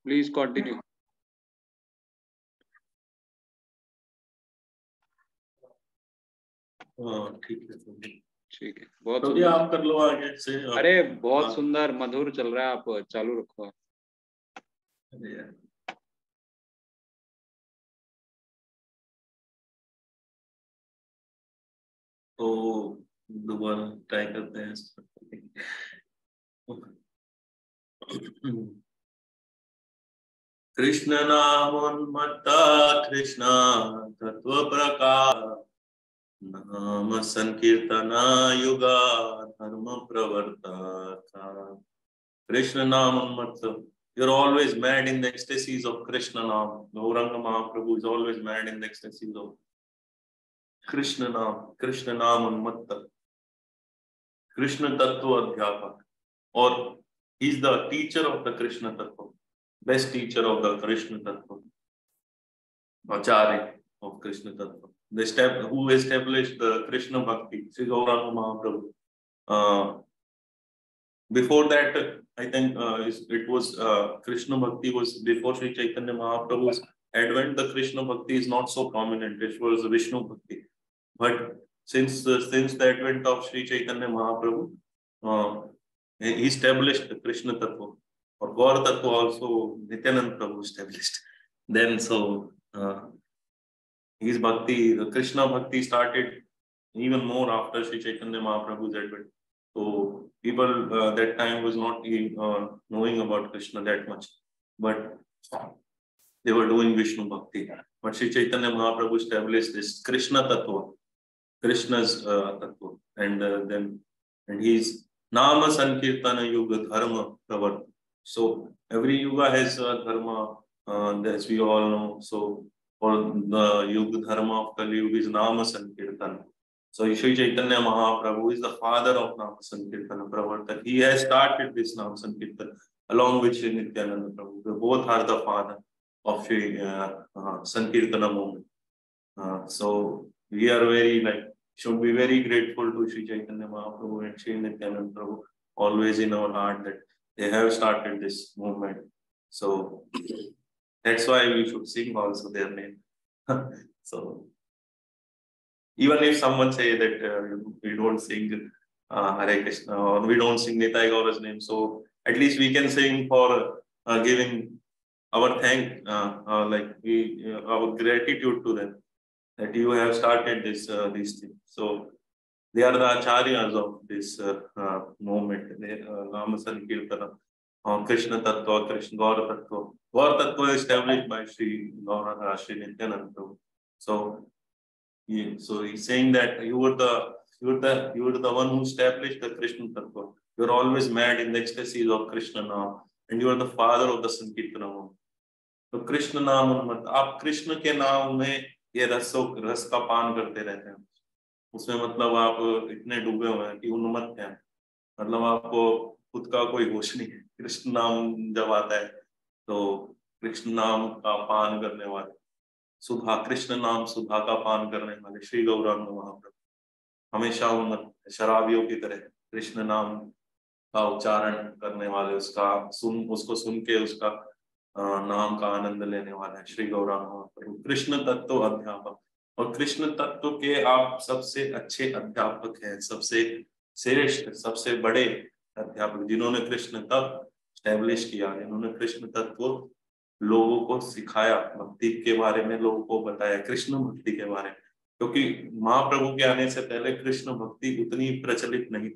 Please continue. ठीक है ठीक है, बहुत तो सुंदर। आप कर लो आगे से। अरे बहुत सुंदर मधुर चल रहा है, आप चालू रखो। अरे यार, तो दोबारा ट्राई करते हैं कृष्ण नामोन्मत्ता कृष्ण तत्व प्रकाश नाम संकीर्तना युगा धर्म प्रवर्तका। कृष्ण नाम उन्मत्त, you're always mad in the ecstasies of Krishna Naam. Gauranga Mahaprabhu is always mad in the ecstasies of Krishna Naam. Krishna Naam उन्मत्त, कृष्ण तत्व अध्यापक, और he is the teacher of the Krishna Tattva, best teacher of the Krishna Tattva, Acharya of Krishna Tattva, the step who established the Krishna Bhakti, Sri Gauranga Mahaprabhu. Before that, I think it was Krishna Bhakti was before Sri Chaitanya Mahaprabhu's advent. The Krishna Bhakti is not so prominent. It was Vishnu Bhakti, but since the advent of Sri Chaitanya Mahaprabhu, he established the Krishna Tattva, or Gaur Tattva also Nityananda Prabhu established. Then his Bhakti, the Krishna Bhakti started even more after Sri Chaitanya Mahaprabhu's advent. So people that time was not knowing about Krishna that much, but they were doing Vishnu Bhakti. But Sri Chaitanya Mahaprabhu established this Krishna Tattva, Krishna's Tattva, and he's Nama Sankirtana Yuga Dharma Pravart. So every yuga has a dharma, as we all know. So for the Yuga Dharma of Kali Yuga is Nama Sankirtana. So Sri Chaitanya Mahaprabhu is the father of Nama Sankirtana Pravartak. He has started this Nama Sankirtana along with Sri Nityananda Prabhu. They both are the father of Sri Sankirtana movement. So we are should be very grateful to Sri Chaitanya Mahaprabhu and Sri Nityananda Prabhu, always in our heart, that they have started this movement. So that's why we should sing also their name. So even if someone say that we don't sing Hare Krishna or we don't sing Nitai Gaura's name, so at least we can sing for giving our our gratitude to them, that you have started this these things. So they are the acharyas of this movement. Nama Sankirtana, Krishna Tattva, Krishna Gaura Tattva. Gaura Tattva is established by Sri Nityananda Prabhu. So he's saying that you were the one who established the Krishna Tattva. You are always mad in the ecstasies of Krishna now, and you are the father of the Sankirtana movement. तो कृष्ण नाम उन्मत्त, आप कृष्ण के नाम में ये रस का पान करते रहते हैं, उसमें मतलब आप इतने डूबे हुए हैं कि उन्मत्त हैं, मतलब आपको खुद का कोई होश नहीं है। कृष्ण नाम जब आता है तो कृष्ण नाम का पान करने वाले, सुधा, कृष्ण नाम सुधा का पान करने वाले श्री गौरांग महाप्रभु हमेशा उन्मत्त, शराबियों की तरह कृष्ण नाम का उच्चारण करने वाले, उसको सुन के उसका नाम का आनंद लेने वाला है श्री गौरांग महाप्रभु। कृष्ण तत्व अध्यापक, और कृष्ण तत्व के आप सबसे अच्छे अध्यापक हैं, सबसे श्रेष्ठ, सबसे बड़े अध्यापक, जिन्होंने कृष्ण तत्व स्टैब्लिश किया, जिन्होंने कृष्ण तत्व लोगों को सिखाया, भक्ति के बारे में लोगों को बताया, कृष्ण भक्ति के बारे में। क्योंकि महाप्रभु के आने से पहले कृष्ण भक्ति उतनी प्रचलित नहीं,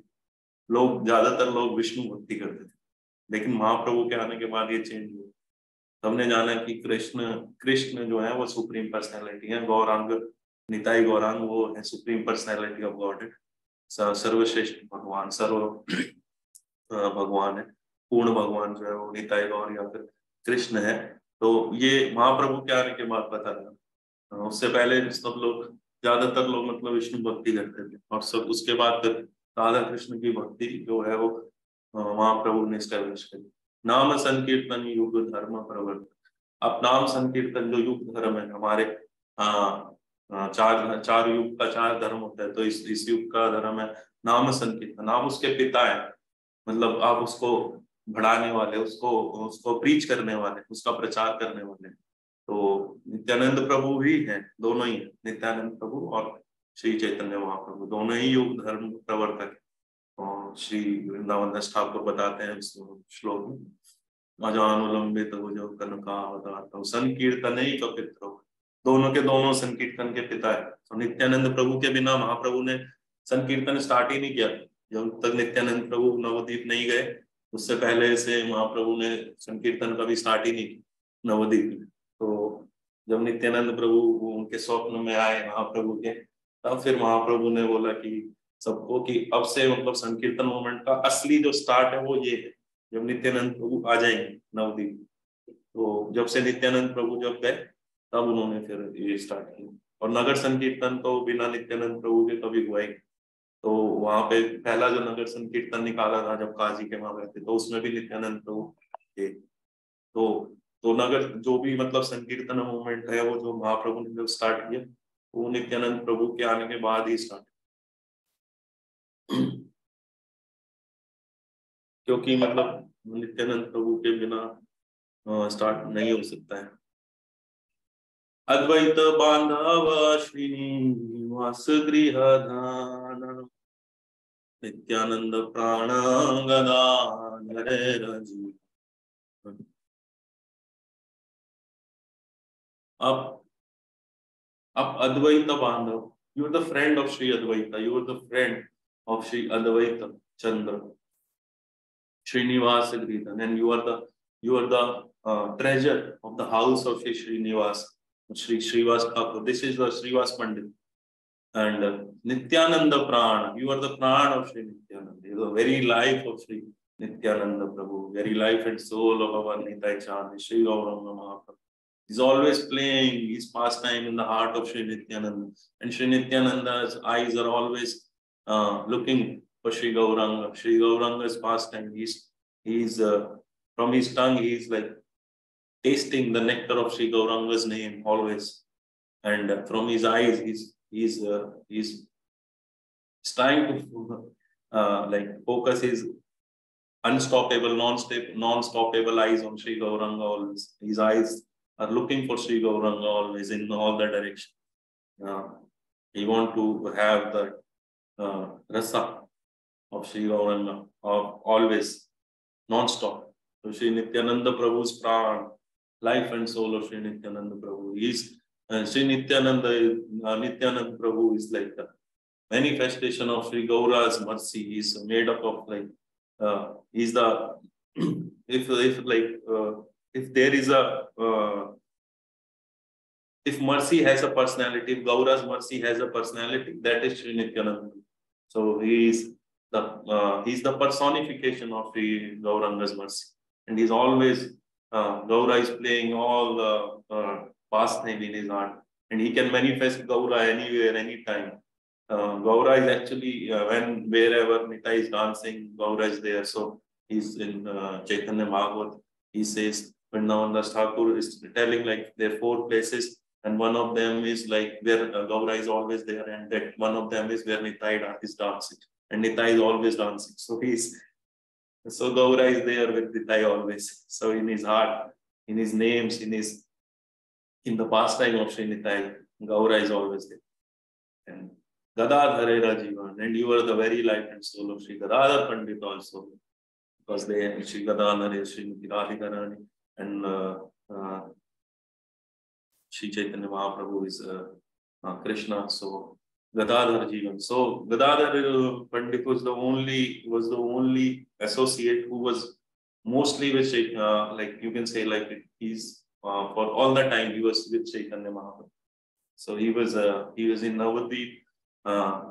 ज्यादातर लोग विष्णु भक्ति करते थे, लेकिन महाप्रभु के आने के बाद ये चेंज हुआ। हमने जाना कि कृष्ण जो है वो सुप्रीम पर्सनैलिटी है, गौरांग निताई गौरांग वो है सुप्रीम पर्सनैलिटी ऑफ गॉड, सर्वश्रेष्ठ भगवान, सर्व भगवान है, पूर्ण भगवान जो है वो निताई गौर या फिर कृष्ण है। तो ये महाप्रभु के आने के बाद पता लगा, उससे पहले सब लोग, ज्यादातर लोग मतलब विष्णु भक्ति करते थे, और सब उसके बाद राधा कृष्ण की भक्ति जो है वो महाप्रभु ने स्टैब्लिश करी। नाम संकीर्तन युग धर्म प्रवर्तक, अब नाम संकीर्तन जो युग धर्म है हमारे, चार युग का 4 धर्म होता है, तो इस युग का धर्म है नाम संकीर्तन। आप उसके पिता है, मतलब आप उसको बढ़ाने वाले, उसको प्रीच करने वाले, उसका प्रचार करने वाले। तो नित्यानंद प्रभु भी हैं, दोनों ही हैं, नित्यानंद प्रभु और श्री चैतन्य महाप्रभु दोनों ही युग धर्म प्रवर्तक हैं। और श्री वृंदावन दास ठाकुर बताते हैं इस श्लोक में, अजानुलंबित जो कनकावतार संकीर्तन ही कपित्र, दोनों के दोनों संकीर्तन के पिता है। तो नित्यानंद प्रभु के बिना महाप्रभु ने संकीर्तन स्टार्ट ही नहीं किया। जब तक नित्यानंद प्रभु नवद्वीप नहीं गए उससे पहले से महाप्रभु ने संकीर्तन का भी स्टार्ट ही नहीं किया नवद्वीप में। तो जब नित्यानंद प्रभु उनके स्वप्न में आए महाप्रभु के, तब फिर महाप्रभु ने बोला कि सबको कि अब से मतलब संकीर्तन मूवमेंट का असली जो स्टार्ट है वो ये है जब नित्यानंद प्रभु आ जाएंगे नवद्वीप। तो जब से नित्यानंद प्रभु जब गए तब उन्होंने फिर ये स्टार्ट किया। और नगर संकीर्तन तो बिना नित्यानंद प्रभु के कभी हुआ ही। तो वहां पे पहला जो नगर संकीर्तन निकाला था जब काजी के वहां गए थे, तो उसमें भी नित्यानंद प्रभु थे। तो नगर जो भी मतलब संकीर्तन मूवमेंट है वो जो महाप्रभु ने जब स्टार्ट किया वो नित्यानंद प्रभु के आने के बाद ही स्टार्ट, क्योंकि मतलब नित्यानंद प्रभु के बिना स्टार्ट नहीं हो सकता है। अद्वैत बांधव श्रीनिवास गृहधान नित्यानंद प्राण गदाधर जी। अब Advaita Bandhav, you are the friend of Shri Advaita, you are the friend of Shri Advaita Chandra Srinivas Agritan, and you are the treasure of the house of Shri Srinivas, Shri Srivas Thakur. This is the Srivas Pandit. And Nityananda Prana, you are the Prana of Shri Nityananda. You are the very life of Shri Nityananda Prabhu, very life and soul of our Nitai Chand, Shri Gauranga Mahaprabhu. He's always playing his pastime in the heart of Shri Nityananda. And Shri Nityananda's eyes are always looking for Shri Gauranga. Shri Gauranga's pastime. He's from his tongue, he's like tasting the nectar of Shri Gauranga's name always. And from his eyes, he's trying to like focus his unstoppable, non-stoppable eyes on Shri Gauranga always. His eyes are looking for Shri Gauranga always in all the direction. He want to have the rasa of Shri Gauranga always, non-stop. So Shri Nityananda Prabhu's pran, life and soul of Shri Nityananda Prabhu. Shri Nityananda Prabhu is like the manifestation of Shri Gaura's mercy. He's made up of like, he's the, if there is a, if mercy has a personality, if Gaura's mercy has a personality, that is Shri Nityananda. So he's the personification of Shri Gauranga's mercy. And he's always, Gaura is playing all the pastime in his heart. And he can manifest Gaura anywhere, anytime. Gaura is actually, wherever Nita is dancing, Gaura is there. So he's in Chaitanya Bhagavat. He says, Vrindavan Das Thakur is telling like there are 4 places. And one of them is like where Gaura is always there. And that one of them is where Nita is dancing. And Nitai is always dancing. So Gaura is there with Nitai always. So in his heart, in his names, in the pastime of Shri Nitai, Gaura is always there. And Gadadhare Rajivan, and you are the very life and soul of Shri Gadadhar Pandit also. Because they Shri Gadadhare, Shri Radhikarani, and Shri Chaitanya Mahaprabhu is Krishna. So Gadadhar Jivan. So Gadadhar Pandit was the only associate who was mostly with like you can say like he's for all the time he was with Chaitanya Mahaprabhu. So he was in Navadvip.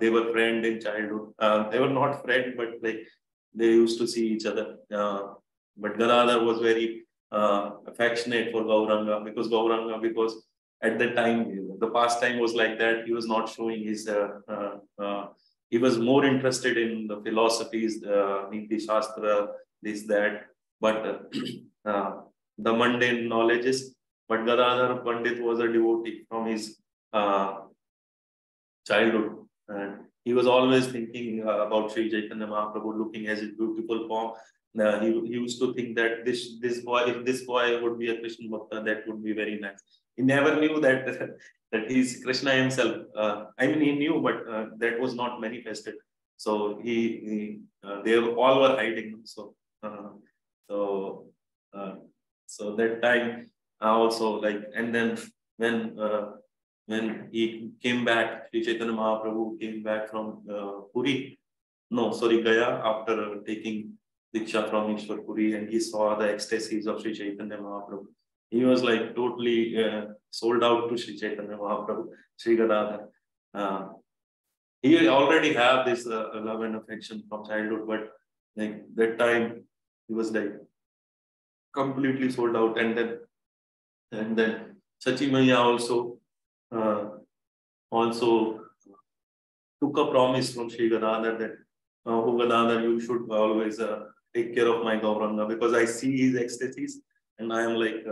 They were friends in childhood. They were not friends, but like they used to see each other. But Gadadhar was very affectionate for Gauranga because at that time, the pastime was like that. He was not showing his, he was more interested in the philosophies, Niti Shastra, this, that, but the mundane knowledges. But Gadadhar Pandit was a devotee from his childhood. And he was always thinking about Sri Chaitanya Mahaprabhu, looking at his beautiful form. he used to think that this boy, if this boy would be a Krishna Bhakta, that would be very nice. He never knew that that he's Krishna himself. I mean, he knew, but that was not manifested. So they all were hiding. So so so that time also, like, and then when he came back, Sri Chaitanya Mahaprabhu came back from Puri, no, sorry, Gaya, after taking Diksha from Ishwar Puri, and he saw the ecstasies of Sri Chaitanya Mahaprabhu. He was like totally sold out to Sri Chaitanya Mahaprabhu, Sri Gadadhar. He already have this love and affection from childhood, but like that time he was like completely sold out. And then Sachi Maiya also took a promise from Sri Gadadhar that Gadadhar, you should always take care of my Gauranga, because I see his ecstasies and I am like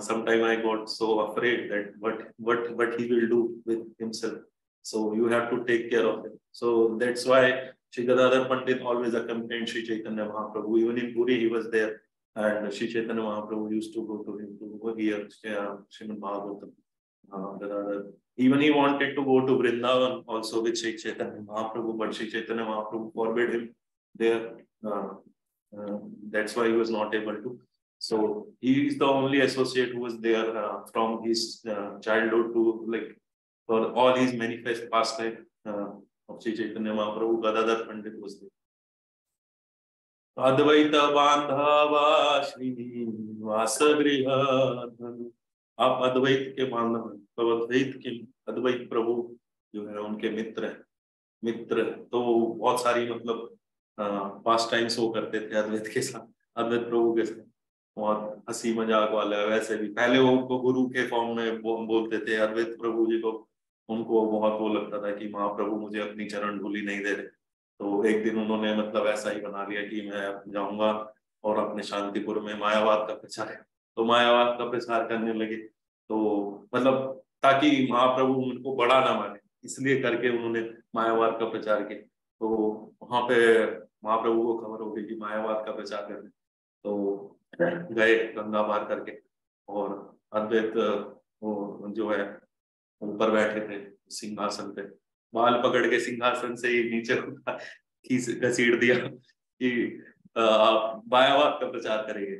sometime I got so afraid that what he will do with himself. So you have to take care of him. So that's why Sri Gadadhar Pandit always accompanied Sri Chaitanya Mahaprabhu. Even in Puri he was there, and Sri Chaitanya Mahaprabhu used to go to him to hear Srimad Bhagavatam. Gadadhar. Even he wanted to go to Vrindavan also with Sri Chaitanya Mahaprabhu, but Sri Chaitanya Mahaprabhu forbade him there. That's why he was not able to. So he is the only associate who was there from his childhood to, like, for all his manifest pastime of Sri Chaitanya Mahaprabhu. Gadadhar Pandit was there. Advaita Bandhava Srinivas Grihadhanu. आप अद्वैत के बांधव हैं, तो अद्वैत के अद्वैत प्रभु जो है उनके मित्र तो बहुत सारी मतलब पास्ट टाइम्स वो करते थे अद्वैत के साथ, अद्वैत प्रभु के साथ, बहुत हंसी मजाक वाला। वैसे भी पहले वो उनको गुरु के फॉर्म में बोलते थे अद्वैत प्रभु जी को। उनको बहुत वो लगता था कि महाप्रभु मुझे अपनी चरण धूलि नहीं दे रहे। तो एक दिन उन्होंने मतलब ऐसा ही बना लिया कि मैं जाऊंगा और अपने शांतिपुर में मायावाद का प्रचार, तो मायावाद का प्रचार करने लगे। तो मतलब ताकि महाप्रभु उनको बड़ा ना माने, इसलिए करके उन्होंने मायावाद का प्रचार किया। तो वहां पे महाप्रभु को खबर हो गई कि मायावाद का प्रचार कर रहे, तो गए गंगा पार करके, और अद्वैत वो जो है ऊपर बैठे थे सिंहासन पे, बाल पकड़ के सिंहासन से ही नीचे घसीट दिया कि आप मायावाद का प्रचार करेंगे।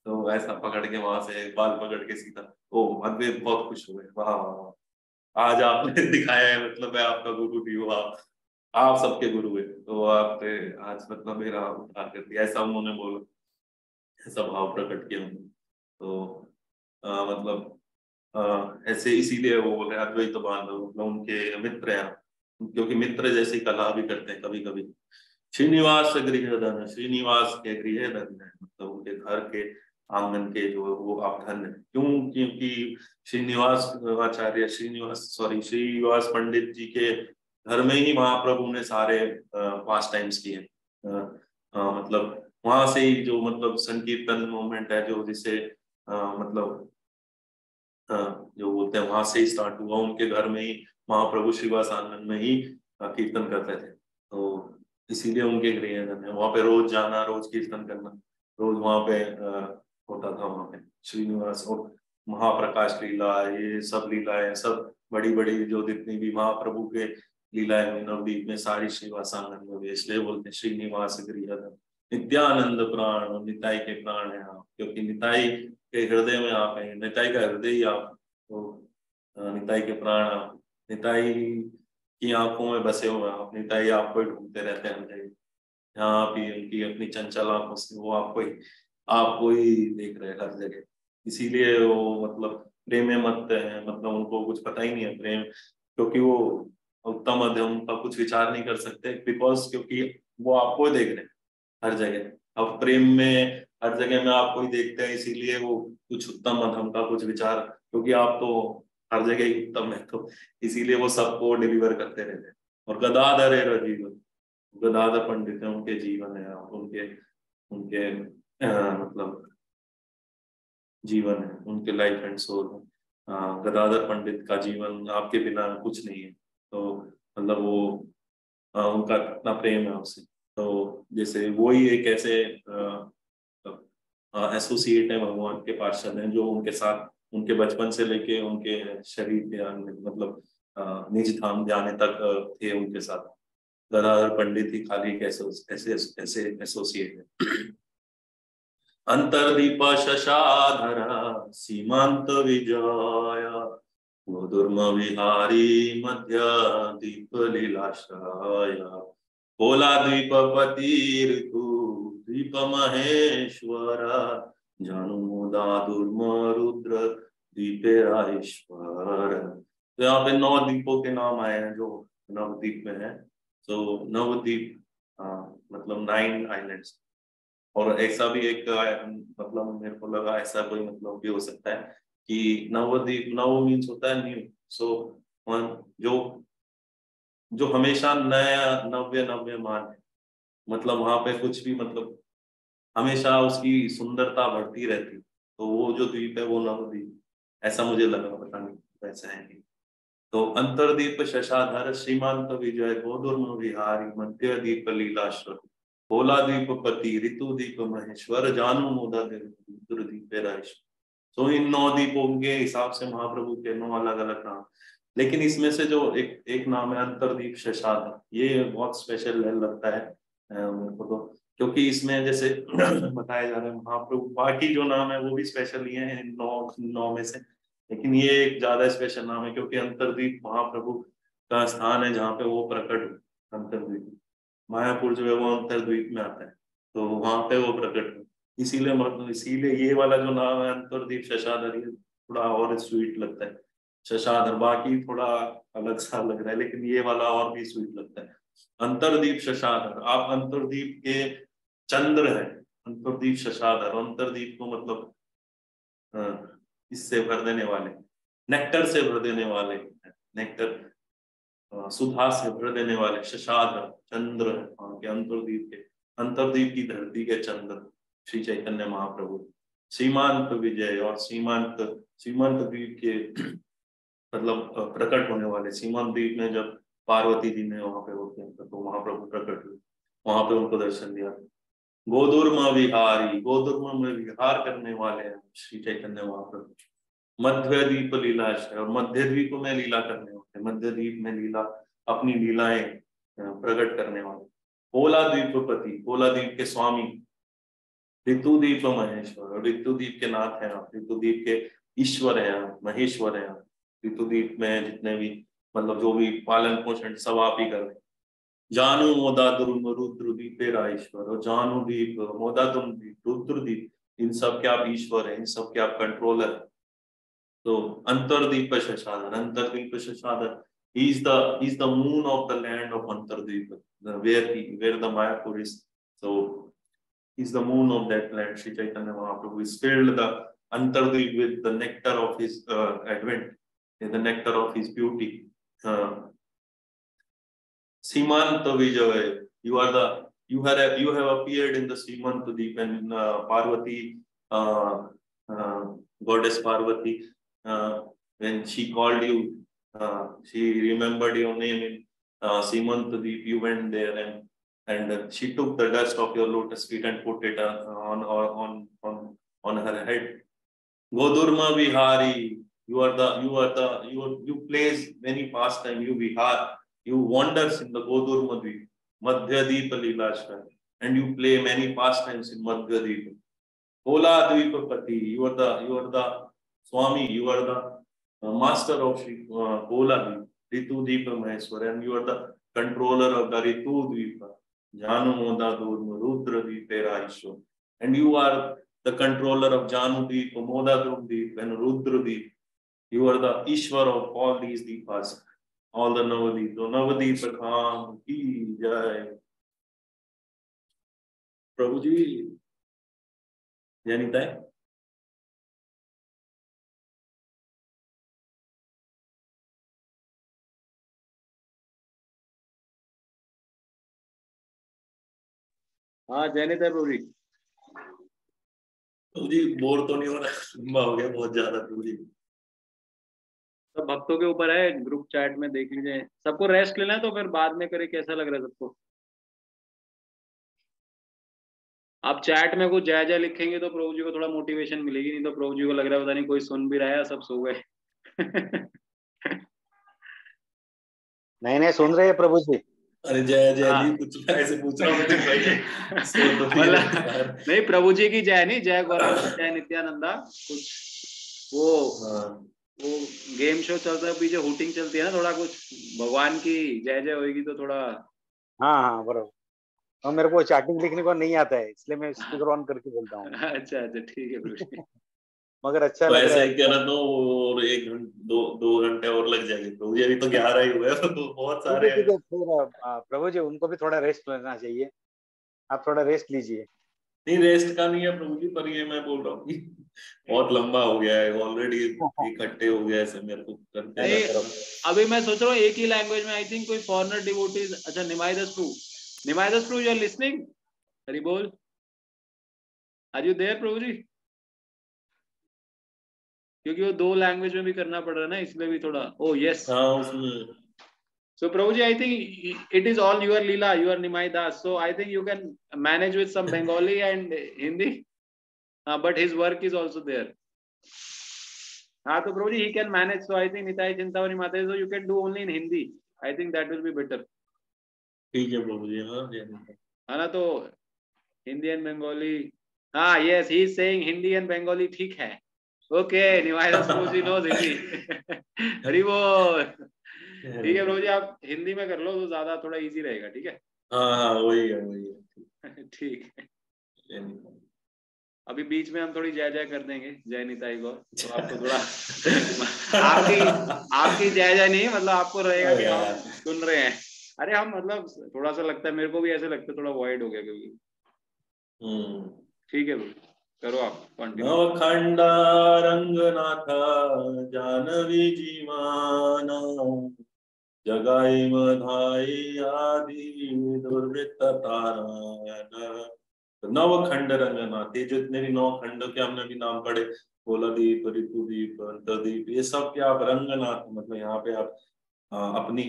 तो ऐसा पकड़ के वहां से बाल पकड़ के सीधा, ओ अद्वैत बहुत खुश हुए, वाह वाह वाह, आज आपने दिखाया है, मतलब मैं आपका गुरु भी हूँ, आप सबके गुरु है, तो आपने आज मतलब मेरा उद्धार कर दिया, ऐसा उन्होंने बोला, ऐसा भाव प्रकट किया उन्होंने। तो मतलब ऐसे इसीलिए वो बोले अद्वैत बांधव, मतलब उनके मित्र हैं, क्योंकि मित्र जैसी कला भी करते हैं कभी कभी। श्रीनिवास गृहधन, श्रीनिवास के गृहधन है, मतलब उनके घर के आंगन के जो वो आप धन है। क्यों? क्योंकि श्रीनिवास श्रीनिवास पंडित जी के घर में ही महाप्रभु ने सारे पास टाइम्स किए। मतलब वहां से ही जो मतलब संकीर्तन मूवमेंट है, जो जिसे मतलब जो बोलते हैं, वहां से ही स्टार्ट हुआ। उनके घर में ही महाप्रभु श्रीवास आंगन में ही कीर्तन करते थे, तो इसीलिए उनके गृहधन है। वहां पे रोज जाना, रोज कीर्तन करना, रोज वहां पे होता था वहां पे श्रीनिवास। और महाप्रकाश लीला, ये सब लीलाएं, सब बड़ी बड़ी जो जितनी भी महाप्रभु के लीलाएं हुई नवदीप में, सारी श्रीवास आंगन में हुई। इसलिए बोलते हैं श्रीनिवास गृहधन, नित्यानंद प्राण, निताई के प्राण है आप, क्योंकि निताई के हृदय में आप हैं, निताई का हृदय ही आप, तो निताई के प्राण आप, निताई की आंखों में बसे हुए आप, निताई आपको ही ढूंढते रहते हैं, यहाँ भी उनकी अपनी चंचल आंखों से वो आपको ही देख रहे हैं हर जगह। इसीलिए वो मतलब प्रेम में मत है, मतलब उनको कुछ पता ही नहीं है प्रेम, क्योंकि वो उत्तम मध्यम का कुछ विचार नहीं कर सकते, बिकॉज क्योंकि वो आपको देख रहे हैं हर जगह। अब प्रेम में हर जगह में आपको ही देखते हैं, इसीलिए वो कुछ उत्तम मध्यम का कुछ विचार, क्योंकि आप तो हर जगह ही उत्तम है, तो इसीलिए वो सबको डिलीवर करते रहते हैं। और गदाधर है जीवन, गदाधर पंडित है, उनके जीवन है, उनके उनके मतलब जीवन है, उनके लाइफ एंड सोल है। गदाधर पंडित का जीवन आपके बिना कुछ नहीं है, तो मतलब वो उनका कितना प्रेम है आपसे। तो जैसे वही एक ऐसे एसोसिएट है भगवान के पार्षद हैं, जो उनके साथ उनके बचपन से लेके उनके शरीर के मतलब निज धाम जाने तक थे उनके साथ। गदाधर पंडित ही खाली एक ऐसे ऐसे एसोसिएट है। अंतर्दीप शशाधर सीमांत विजय गोधूर्म विहारी मध्य दीप लीलाश्रय कोला द्वीपपति ऋतु दीप महेश्वर जानु मुदा दुर्म रुद्र दीपेराश्वर। तो यहाँ पे 9 द्वीपों के नाम आए हैं जो नवद्वीप में है। तो नवद्वीप मतलब 9 आइलैंड्स। और ऐसा भी एक मतलब मेरे को लगा ऐसा कोई मतलब भी हो सकता है कि नवद्वीप, नव मीन्स होता है न्यू। सो जो जो हमेशा नया नव्य नव्य मान है, मतलब वहां पे कुछ भी मतलब हमेशा उसकी सुंदरता बढ़ती रहती, तो वो जो द्वीप है वो नवद्वीप, ऐसा मुझे लगा, पता नहीं वैसा है नहीं। तो अंतर्दीप शशाधर सीमांत विजय गोधूर्म विहारी मध्य दीप लीलाश्वर भोला दीप पति ऋतु दीप महेश्वर जानु मोदा दीपेराश्वर। तो इन 9 दीपों के हिसाब से महाप्रभु के 9 अलग अलग नाम, लेकिन इसमें से जो एक एक नाम है अंतर्दीप शशाधर, ये बहुत स्पेशल लगता है मेरे को तो, क्योंकि इसमें जैसे बताया जा रहा है महाप्रभु, बाकी जो नाम है वो भी स्पेशल ही है 9 में से, लेकिन ये एक ज्यादा स्पेशल नाम है क्योंकि अंतर्द्वीप महाप्रभु का स्थान है जहाँ पे वो प्रकट हुए। अंतर्द्वीप मायापुर जो है वो अंतर्द्वीप में आता है, तो वहां पे वो प्रकट हुए, इसीलिए मतलब इसीलिए ये वाला जो नाम है अंतर्द्वीप शशाधर, ये थोड़ा और स्वीट लगता है। शशाधर बाकी थोड़ा अलग सा लग रहा है, लेकिन ये वाला और भी स्वीट लगता है। अंतर्द्वीप शशाधर, आप अंतर्द्वीप के चंद्र है। अंतर्द्वीप शशाधर, अंतर्द्वीप को मतलब इससे भर देने वाले, नेक्टर से भर देने वाले, नेक्टर सुधा से भर देने वाले शशाधर चंद्र के अंतर्द्वीप के, अंतर्द्वीप की धरती के चंद्र श्री चैतन्य महाप्रभु। सीमांत विजय और सीमांत, सीमांत द्वीप के मतलब प्रकट होने वाले, सीमांत द्वीप में जब पार्वती जी ने वहां पे होते हैं तो महाप्रभु प्रकट हुए, वहां पे उनको दर्शन दिया। गोधूर्म विहारी, गोधूर्म में विहार करने वाले हैं श्री चैतन्य महाप्रभु। मध्य द्वीप लीलाश्रय, और मध्य द्वीप में लीला करने वाले, मध्य द्वीप में लीला अपनी लीलाएं प्रकट करने वाले। पोला द्वीपपति, पोला द्वीप के स्वामी। ऋतुदीप महेश्वर, ऋतुदीप के नाथ हैं आप, ऋतुदीप के ईश्वर हैं आप, महेश्वर हैं आप। ऋतुदीप में जितने भी मतलब जो भी पालन पोषण सब आप ही कर रहे हैं। जानु मोदादुम रुद्रदीप ईश्वर, और जानु दीप मोदादुम दीप रुद्रदीप, इन सब के आप ईश्वर हैं, इन सब के आप कंट्रोलर हैं। तो अंतर्दीप Shashadhar, अंतर्दीप Shashadhar, he is the moon of the land of Antardweep, where the Mayapur is. So he's the moon of that land. Sri Chaitanya Mahaprabhu is filled the Antardweep with the nectar of his advent, the nectar of his beauty. Simant Vijay, you have appeared in the Simant Deep, and Parvati, goddess Parvati, when she called you, she remembered your name in Simant Deep. You went there, and she took the dust of your lotus feet and put it on her head. Godurma Vihari, you plays many pastime, you vihar, you wonders in the Godurma Dweep, Madhya Deep Leelashra, and you play many pastimes in Madhya Deep. Pola Dweepapati, you are the Swami, you are the master of Shri Pola Deep, Ritu Deepa Maheshwar, and you are the controller of the Ritu Dweepa, Janu Moda Durma, Rudra Deepera Ishwar, and you are the controller of Janu Deep, Moda Deep, and Rudra Deep. You are the Ishwar of all these Deepas, all the Navadip. So Navadip Dham ki jai. प्रभु जी जनिता है। हाँ जैनित है प्रभु जी। प्रभु जी bore तो नहीं हो रहा? लंबा हो गया बहुत ज्यादा प्रभु जी। सब भक्तों के ऊपर है, ग्रुप चैट में देख लीजिए, सबको रेस्ट लेना है तो फिर बाद में करे, कैसा लग रहा है सबको? आप चैट में कुछ जय जय लिखेंगे तो प्रभु जी को थोड़ा मोटिवेशन मिलेगी, नहीं तो प्रभु जी को लग रहा है पता नहीं कोई सुन भी रहा है, सब सो गए। नहीं नहीं, सुन रहे हैं प्रभु जी। अरे जय जय हाँ। नहीं पूछ रहा, ऐसे पूछ रहा हूँ मैं भाई, सो तो नहीं मतलब रहे यार। नहीं, प्रभु जी की जय नहीं, जय गौरांग जय नित्यानंदा कुछ वो हाँ वो गेम शो चलता है पीछे, हुटिंग चलती है ना थोड़ा, कुछ भगवान की जय जय होगी तो थोड़ा। हाँ हाँ बराबर। और मेरे को चैटिंग लिखने को नहीं आता है, इसलिए मैं स्पीकर ऑन करके बोलता हूँ। अच्छा अच्छा, ठीक है प्रभु जी। मगर अच्छा तो लग रहा ऐसे है। ही कह रहा था, और 1 घंटे 2 2 घंटे और लग जाएंगे तो ये अभी तो 11 ही हुए हैं, तो बहुत ठीक है सारे ठीक हैं। है, फिर प्रभु जी उनको भी थोड़ा रेस्ट लेना चाहिए, आप थोड़ा रेस्ट लीजिए। नहीं रेस्ट का नहीं है प्रभु जी, पर ये मैं बोल रहा हूँ कि बहुत लंबा हो गया है ऑलरेडी, इकट्ठे हो गया ऐसे मेरे को करते नहीं, करते। अभी मैं सोच रहा हूँ एक ही लैंग्वेज में, आई थिंक कोई फॉरेनर डिवोटीज, अच्छा निमाइदस प्रभु, निमाइदस प्रभु, यू आर लिसनिंग, हरि बोल, आर यू देयर प्रभु जी? क्योंकि वो 2 लैंग्वेज में भी करना पड़ रहा है ना, इसलिए भी थोड़ा, ओ यस। हाँ उसमें So Prabhuji, I think it is all your Leela, your Nimai Das. So I think you can manage with some Bengali and Hindi, but his work is also there. हाँ तो Prabhuji, he can manage. So I think Nitai Chintamani Mata, so you can do only in Hindi. I think that will be better. ठीक है प्रभु जी। हाँ है ना, तो Hindi and Bengali, हाँ yes, he is saying Hindi and Bengali ठीक है। Okay, Nimai Das Prabhuji knows Hindi। हरी बोल। ठीक है प्रभुजी, आप हिंदी में कर लो तो ज्यादा थोड़ा इजी रहेगा, ठीक है। हाँ हाँ वही है वही है। ठीक है, ये नहीं। अभी बीच में हम थोड़ी जय जय कर देंगे, जय निताई को, तो आपको थोड़ा आपकी आपकी जय जय नहीं, मतलब आपको रहेगा कि हम सुन रहे हैं। अरे हम मतलब थोड़ा सा लगता है, मेरे को भी ऐसे लगता है थोड़ा वॉइड हो गया क्योंकि। ठीक है भाई, करो आप कंटिन्यू। नवखंडा रंगनाथ जानवी जीवाना, जगाई मधाई आदि दुर्वृत्त तारायण। नवखंड रंगनाथ, ये जितने भी 9 खंड के हमने भी नाम पढ़े, गोलादीप, ऋतुदीप, अंतरदीप, ये सब क्या आप रंगनाथ, मतलब यहाँ पे आप अपनी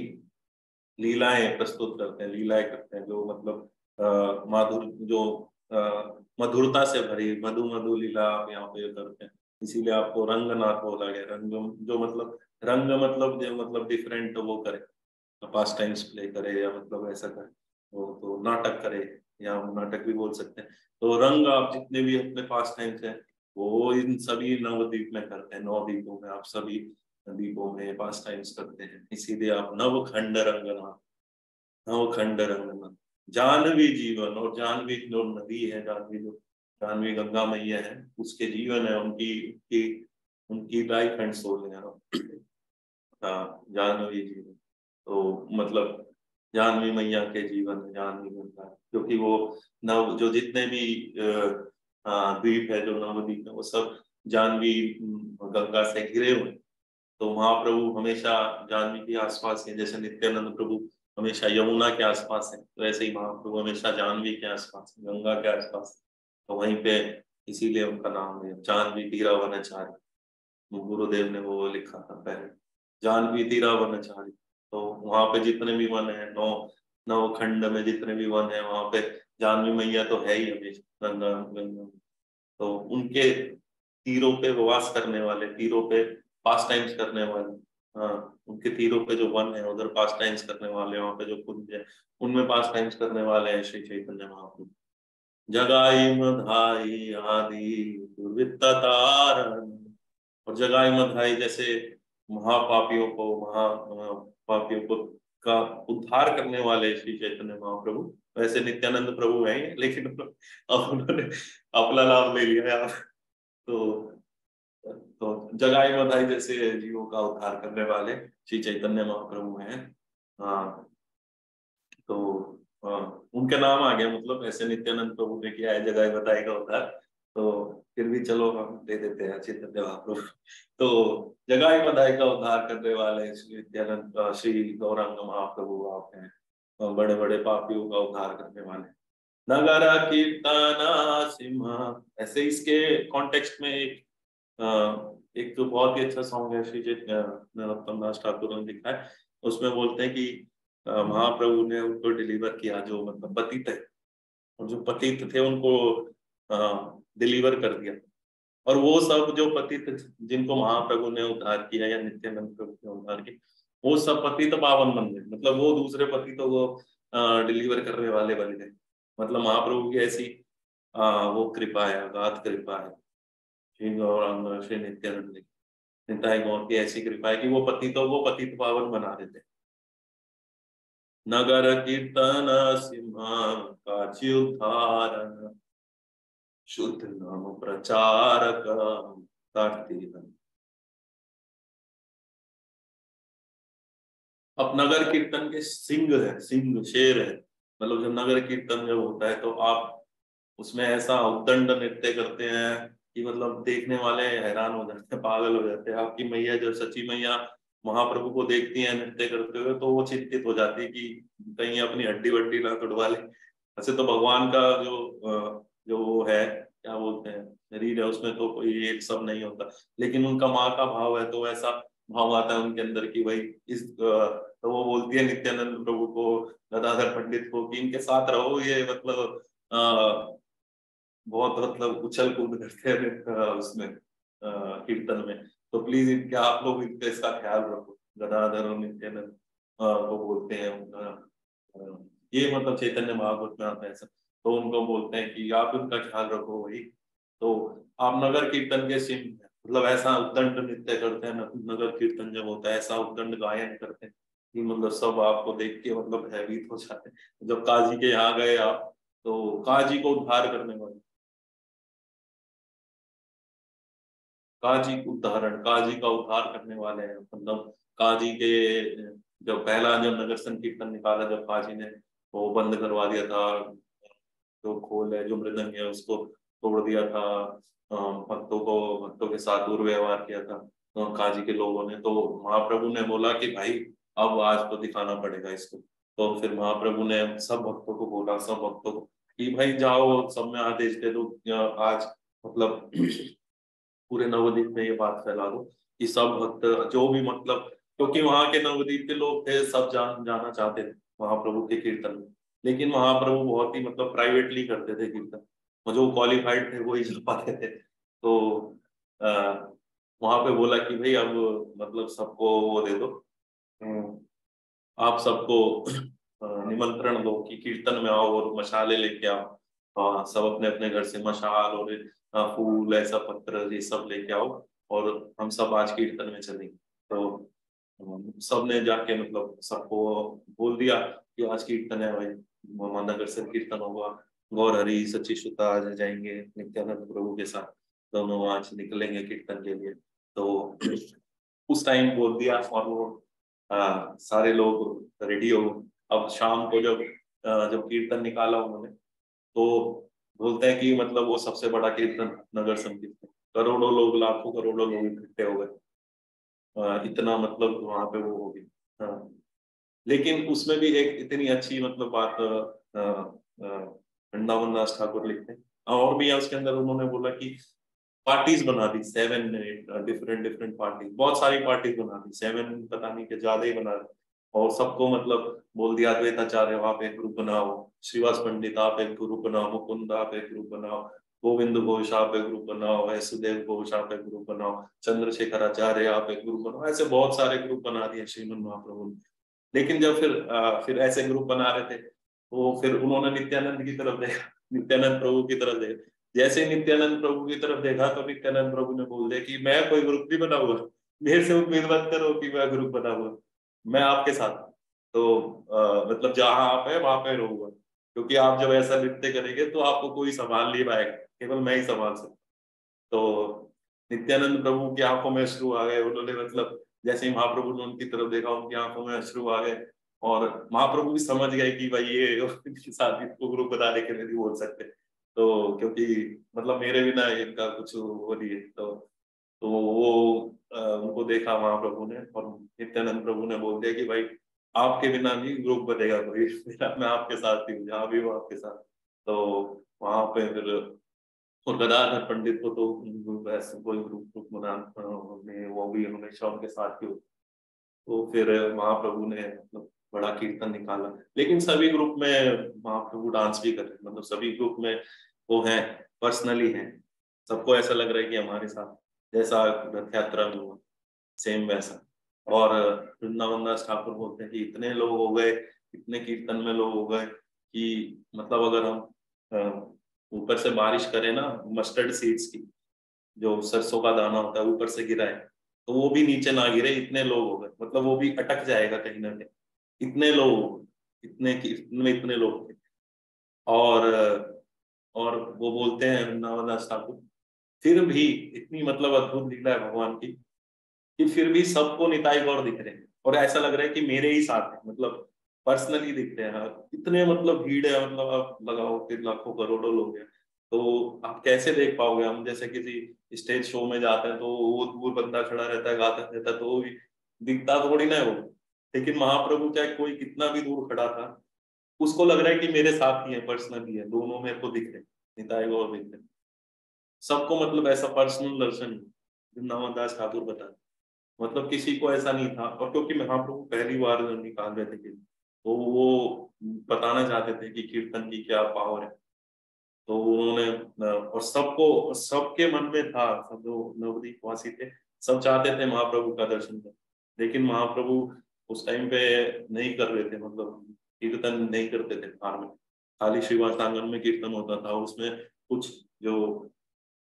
लीलाएं प्रस्तुत करते हैं, लीलाएं करते हैं जो मतलब माधुर, जो मधुरता से भरी मधु मधु लीला आप यहाँ पे करते हैं, इसीलिए आपको रंगनाथ बोला गया। रंग जो मतलब रंग मतलब जो मतलब डिफरेंट वो करे, पास टाइम्स प्ले करे या मतलब ऐसा करे, वो तो नाटक करे, या नाटक भी बोल सकते हैं। तो रंग आप जितने भी अपने पास टाइम्स हैं वो इन सभी नवद्वीप में करते हैं, 9 द्वीपों में आप सभी द्वीपों में पास टाइम्स करते हैं, इसीलिए आप नवखंड रंगनाथ, नवखंड रंगनाथ। जानवी जीवन, और जानवी जो नदी है, जानवी जो जानवी गंगा मैया है उसके जीवन है, उनकी उनकी उनकी लाइफ एंड सोल है। हाँ जानवी जीवन, तो मतलब जानवी मैया के जीवन है, जानवी गंगा, क्योंकि वो नव जो जितने भी द्वीप है, जो नवद्वीप है, वो सब जानवी गंगा से घिरे हुए हैं। तो महाप्रभु हमेशा जानवी के आसपास है, जैसे नित्यानंद प्रभु हमेशा यमुना के आसपास है, तो ऐसे ही महाप्रभु हमेशा जानवी के आसपास है, गंगा के आसपास है। तो वहीं पे इसीलिए उनका नाम है जानवी तीरा वनचारी। गुरुदेव ने वो लिखा था पहले, जानवी तीरा वनचारी। तो वहां पे जितने भी वन है, 9 खंड में जितने भी वन है, वहां पे जानवी मैया तो है ही हमेशा, गंगा गंगा। तो उनके तीरों पे वास करने वाले, तीरों पे पास टाइम्स करने वाले, हाँ उनके तीरों पे जो वन है उधर पास टाइम्स करने वाले, वहां पे जो कुंज है उनमें पास टाइम्स करने वाले हैं श्री चैतन्य महाप्रभु। जगाई मधाई आदि दुर्वृत्त तारण, और जगाई मधाई जैसे महापापियों को, महापापियों को का उद्धार करने वाले श्री चैतन्य महाप्रभु, वैसे नित्यानंद प्रभु हैं लेकिन अब उन्होंने अपना नाम ले लिया है। तो जगाई मधाई जैसे जीवों का उद्धार करने वाले श्री चैतन्य महाप्रभु हैं। हाँ तो उनके नाम आ गया, मतलब ऐसे नित्यानंद प्रभु ने किया है जगाई मधाई का उद्धार, तो फिर भी चलो हम दे देते हैं चैतन्य महाप्रभु। तो जगाई मधाई का उद्धार करने वाले श्री नित्यानंद श्री गौरांग महाप्रभु आप हैं, बड़े बड़े पापियों का उद्धार करने वाले। नगर कीर्तना सिंह, ऐसे इसके कॉन्टेक्स्ट में एक तो बहुत ही अच्छा सॉन्ग है श्री नरोत्तम दास ठाकुर ने लिखा है, उसमें बोलते हैं कि महाप्रभु ने उनको डिलीवर किया जो मतलब पतित है, और जो पतित थे उनको डिलीवर कर दिया। और वो सब जो पतित जिनको महाप्रभु ने उद्धार किया या नित्यानंद प्रभु ने उद्धार किया, वो सब पतित पावन बन गए। मतलब वो दूसरे पतितों को डिलीवर करने वाले बन गए। मतलब महाप्रभु की ऐसी वो कृपा है, अगाध कृपा है श्री गौरांग श्री नित्यानंद निताई गौर की ऐसी कृपा है कि वो पतितों को पतित पावन बना देते। नगर कीर्तन सिंहा काची उद्धारण शुद्ध नाम प्रचारक कार्तिक। अब नगर कीर्तन के सिंह है, सिंह शेर है। मतलब जब नगर कीर्तन जब होता है तो आप उसमें ऐसा उद्दंड नृत्य करते हैं कि मतलब देखने वाले हैरान हो जाते हैं, पागल हो जाते हैं। आपकी मैया जब सची मैया महाप्रभु को देखती है नृत्य करते हुए तो वो चिंतित हो जाती है कि कहीं अपनी हड्डी वड्डी ना तोड़वा ले। ऐसे तो भगवान का जो वो है, क्या बोलते हैं, शरीर है, उसमें तो कोई एक सब नहीं होता, लेकिन उनका माँ का भाव है तो ऐसा भाव आता है उनके अंदर कि भाई तो वो बोलती है नित्यानंद प्रभु को, गदाधर पंडित को, कि इनके साथ रहो, ये मतलब बहुत मतलब उछल कूद करते हैं उसमें कीर्तन में, तो प्लीज क्या आप लोग इनका इसका ख्याल रखो। गदाधर और नित्यानंद को बोलते हैं ये मतलब चैतन्य महाभारत में आता है ऐसा, तो उनको बोलते हैं कि आप उनका ख्याल रखो भाई। तो आप नगर कीर्तन के सिंह, मतलब ऐसा उद्दंड नृत्य करते हैं, नगर कीर्तन जब होता है ऐसा उद्दंड गायन करते हैं कि मतलब सब आपको देख के मतलब भयभीत हो जाते हैं। जब काजी के यहाँ गए आप, तो काजी को उद्धार करने वाले, काजी का उद्धार करने वाले हैं। मतलब काजी के जब पहला जब नगर संकीर्तन निकाला, जब काजी ने वो बंद करवा दिया था, जो खोल है, जो मृदंग है, उसको तोड़ दिया था, भक्तों के साथ दुर्व्यवहार किया था काजी के लोगों ने, तो महाप्रभु ने बोला कि भाई अब आज तो दिखाना पड़ेगा इसको। तो फिर महाप्रभु ने सब भक्तों को बोला, सब भक्तों को, कि भाई जाओ सब में आदेश दे दो, आज मतलब पूरे नवद्वीप में ये बात फैला दो कि सब भक्त जो भी मतलब, क्योंकि वहां के नवद्वीप के लोग थे, सब जाना चाहते थे महाप्रभु के कीर्तन में, लेकिन महाप्रभु बहुत ही मतलब प्राइवेटली करते थे कीर्तन, और जो क्वालिफाइड थे वो ही जा पाते थे। तो वहां पे बोला कि भाई अब मतलब सबको वो दे दो, आप सबको निमंत्रण दो कि कीर्तन में आओ और मशाले लेके आओ, सब अपने अपने घर से मशाल और फूल ऐसा पत्र ये सब लेके आओ और हम सब आज कीर्तन में चलेंगे। तो सबने जाके मतलब सबको बोल दिया कि आज कीर्तन है भाई, नगर से कीर्तन होगा, गौर हरि सच्ची श्रुता आज जाएंगे नित्यानंद प्रभु के साथ, दोनों आज निकलेंगे कीर्तन के लिए। तो उस टाइम बोल दिया और वो सारे लोग रेडी हो। अब शाम को जब कीर्तन निकाला उन्होंने, तो बोलते हैं कि मतलब वो सबसे बड़ा कीर्तन नगर संकीर्तन, करोड़ों लोग, लाखों करोड़ों लोग इकट्ठे हो गए, इतना मतलब वहां पे वो हो गया। हाँ, लेकिन उसमें भी एक इतनी अच्छी मतलब बात वृंदावन दास ठाकुर लिखते हैं, और भी है उसके अंदर, उन्होंने बोला कि पार्टीज बना दी, 7 डिफरेंट डिफरेंट पार्टी, बहुत सारी पार्टीज बना दी, 7 पता नहीं के ज्यादा ही बना दी, और सबको मतलब बोल दिया द्वैताचार्य आप एक ग्रुप बनाओ, श्रीवास पंडित आप एक ग्रुप बनाओ, मुकुंद आप एक ग्रुप बनाओ, गोविंद घोष आप एक ग्रुप बनाओ, वसुदेव घोष आप एक ग्रुप बनाओ, चंद्रशेखर आचार्य आप एक ग्रुप बनाओ, ऐसे बहुत सारे ग्रुप बना दिए श्रीमन महाप्रभु ने। लेकिन जब फिर ऐसे ग्रुप बना रहे थे, तो फिर उन्होंने नित्यानंद की तरफ देखा, नित्यानंद प्रभु की तरफ देखा, जैसे नित्यानंद प्रभु की तरफ देखा तो नित्यानंद प्रभु ने बोल दिया कि मैं कोई ग्रुप नहीं बना हुआ, मेरे से उम्मीद मत करो कि मैं ग्रुप बना हुआ, मैं आपके साथ, तो मतलब जहां आप है वहां पे रहूंगा, क्योंकि आप जब ऐसा नृत्य करेंगे तो आपको कोई संभाल नहीं पाएगा, केवल मैं ही संभाल सकता। तो नित्यानंद प्रभु की आंखों में अश्रु आ गए, उन्होंने मतलब जैसे ही महाप्रभु ने उनकी तरफ देखा, उनकी आंखों में अश्रु आ गए, और महाप्रभु भी समझ गए कि भाई ये इनके साथ इसको ग्रुप बनाने के लिए नहीं बोल सकते, तो क्योंकि मतलब मेरे बिना इनका कुछ वो नहीं है। तो वो उनको देखा महाप्रभु ने, और नित्यानंद प्रभु ने बोल दिया कि भाई आपके बिना नहीं ग्रुप बनेगा कोई, मेरा मैं आपके साथ ही हूँ, जहाँ भी हूँ आपके साथ। तो वहां पे फिर, और गदाधर पंडित को तो ऐसे कोई ग्रुप ग्रुप बना वो भी हमेशा उनके साथ ही हो। तो फिर महाप्रभु ने मतलब बड़ा कीर्तन निकाला। लेकिन सभी ग्रुप में महाप्रभु डांस भी कर रहे हैं, मतलब सभी ग्रुप में वो है, पर्सनली है, सबको ऐसा लग रहा है कि हमारे साथ जैसा रथ यात्रा में हुआ सेम वैसा। और वृंदावन दास ठाकुर बोलते हैं कि इतने लोग हो गए, इतने कीर्तन में लोग हो गए कि मतलब अगर हम ऊपर से बारिश करें ना मस्टर्ड सीड्स की, जो सरसों का दाना होता है, ऊपर से गिरा है तो वो भी नीचे ना गिरे, इतने लोग हो गए, मतलब वो भी अटक जाएगा कहीं ना कहीं, इतने लोग, इतने में इतने लोग थे। और वो बोलते हैं वृंदावन दास ठाकुर, फिर भी इतनी मतलब अद्भुत लीला है भगवान की कि फिर भी सबको निताई गौर दिख रहे हैं और ऐसा लग रहा है कि मेरे ही साथ है, मतलब पर्सनली दिख रहे हैं। इतने मतलब भीड़ है, मतलब आप लगाओ कि लाखों करोड़ों लोग हैं, तो आप कैसे देख पाओगे? हम जैसे किसी स्टेज शो में जाते हैं तो वो दूर बंदा खड़ा रहता है, गाता रहता है, तो वो भी दिखता थोड़ी ना है वो। लेकिन महाप्रभु चाहे कोई कितना भी दूर खड़ा था, उसको लग रहा है कि मेरे साथ ही है, पर्सनली है, दोनों मेरे को दिख रहे, निताई गौर दिख रहे सबको, मतलब ऐसा पर्सनल दर्शन वृंदावन दास ठाकुर बता, मतलब किसी को ऐसा नहीं था। और क्योंकि महाप्रभु पहली बार जब निकाल रहे थे तो वो बताना चाहते थे कि कीर्तन की क्या पावर है, तो उन्होंने और सबको, सबके मन में था, सब जो नवदीप वासी थे सब चाहते थे महाप्रभु का दर्शन करें, लेकिन महाप्रभु उस टाइम पे नहीं कर रहे थे, मतलब कीर्तन नहीं करते थे कार में, खाली श्रीवास आंगन में कीर्तन होता था, उसमें कुछ जो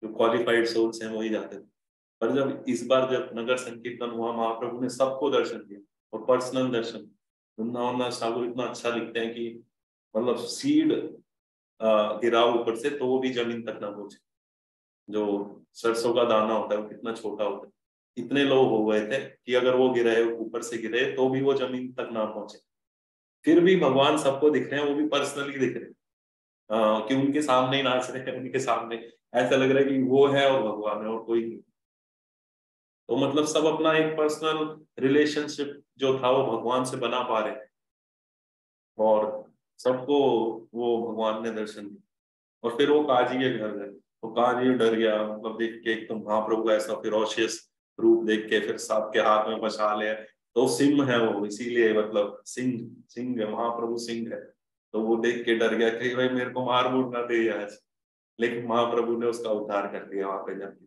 जो क्वालिफाइड सोल्स हैं वही जाते थे। पर जब इस बार जब नगर संकीर्तन हुआ, महाप्रभु ने सबको दर्शन दिया और पर्सनल दर्शन। वृंदावन दास ठाकुर इतना अच्छा लिखते हैं कि मतलब सीड गिरा ऊपर से तो वो भी जमीन तक ना पहुंचे, जो सरसों का दाना होता है वो कितना छोटा होता है, इतने लोग हो गए थे कि अगर वो गिरे, ऊपर से गिरे तो भी वो जमीन तक ना पहुंचे, फिर भी भगवान सबको दिख रहे हैं, वो भी पर्सनली दिख रहे हैं, कि उनके सामने ही नाच रहे हैं, उनके सामने ऐसा लग रहा है कि वो है और भगवान है और कोई नहीं। तो मतलब सब अपना एक पर्सनल रिलेशनशिप जो था वो भगवान से बना पा रहे थे और सबको वो भगवान ने दर्शन दिया। और फिर वो काजी के घर गए तो काजी डर गया, मतलब देख के एकदम महाप्रभु का ऐसा फिरोशियस रूप देख के, फिर सांप के हाथ में बचा ले, तो सिंह है वो, इसीलिए मतलब सिंह, सिंह है महाप्रभु, सिंह है, तो वो देख के डर गया कि भाई मेरे को मार मूर ना दे आज। लेकिन महाप्रभु ने उसका उद्धार कर दिया वहां पे जाके।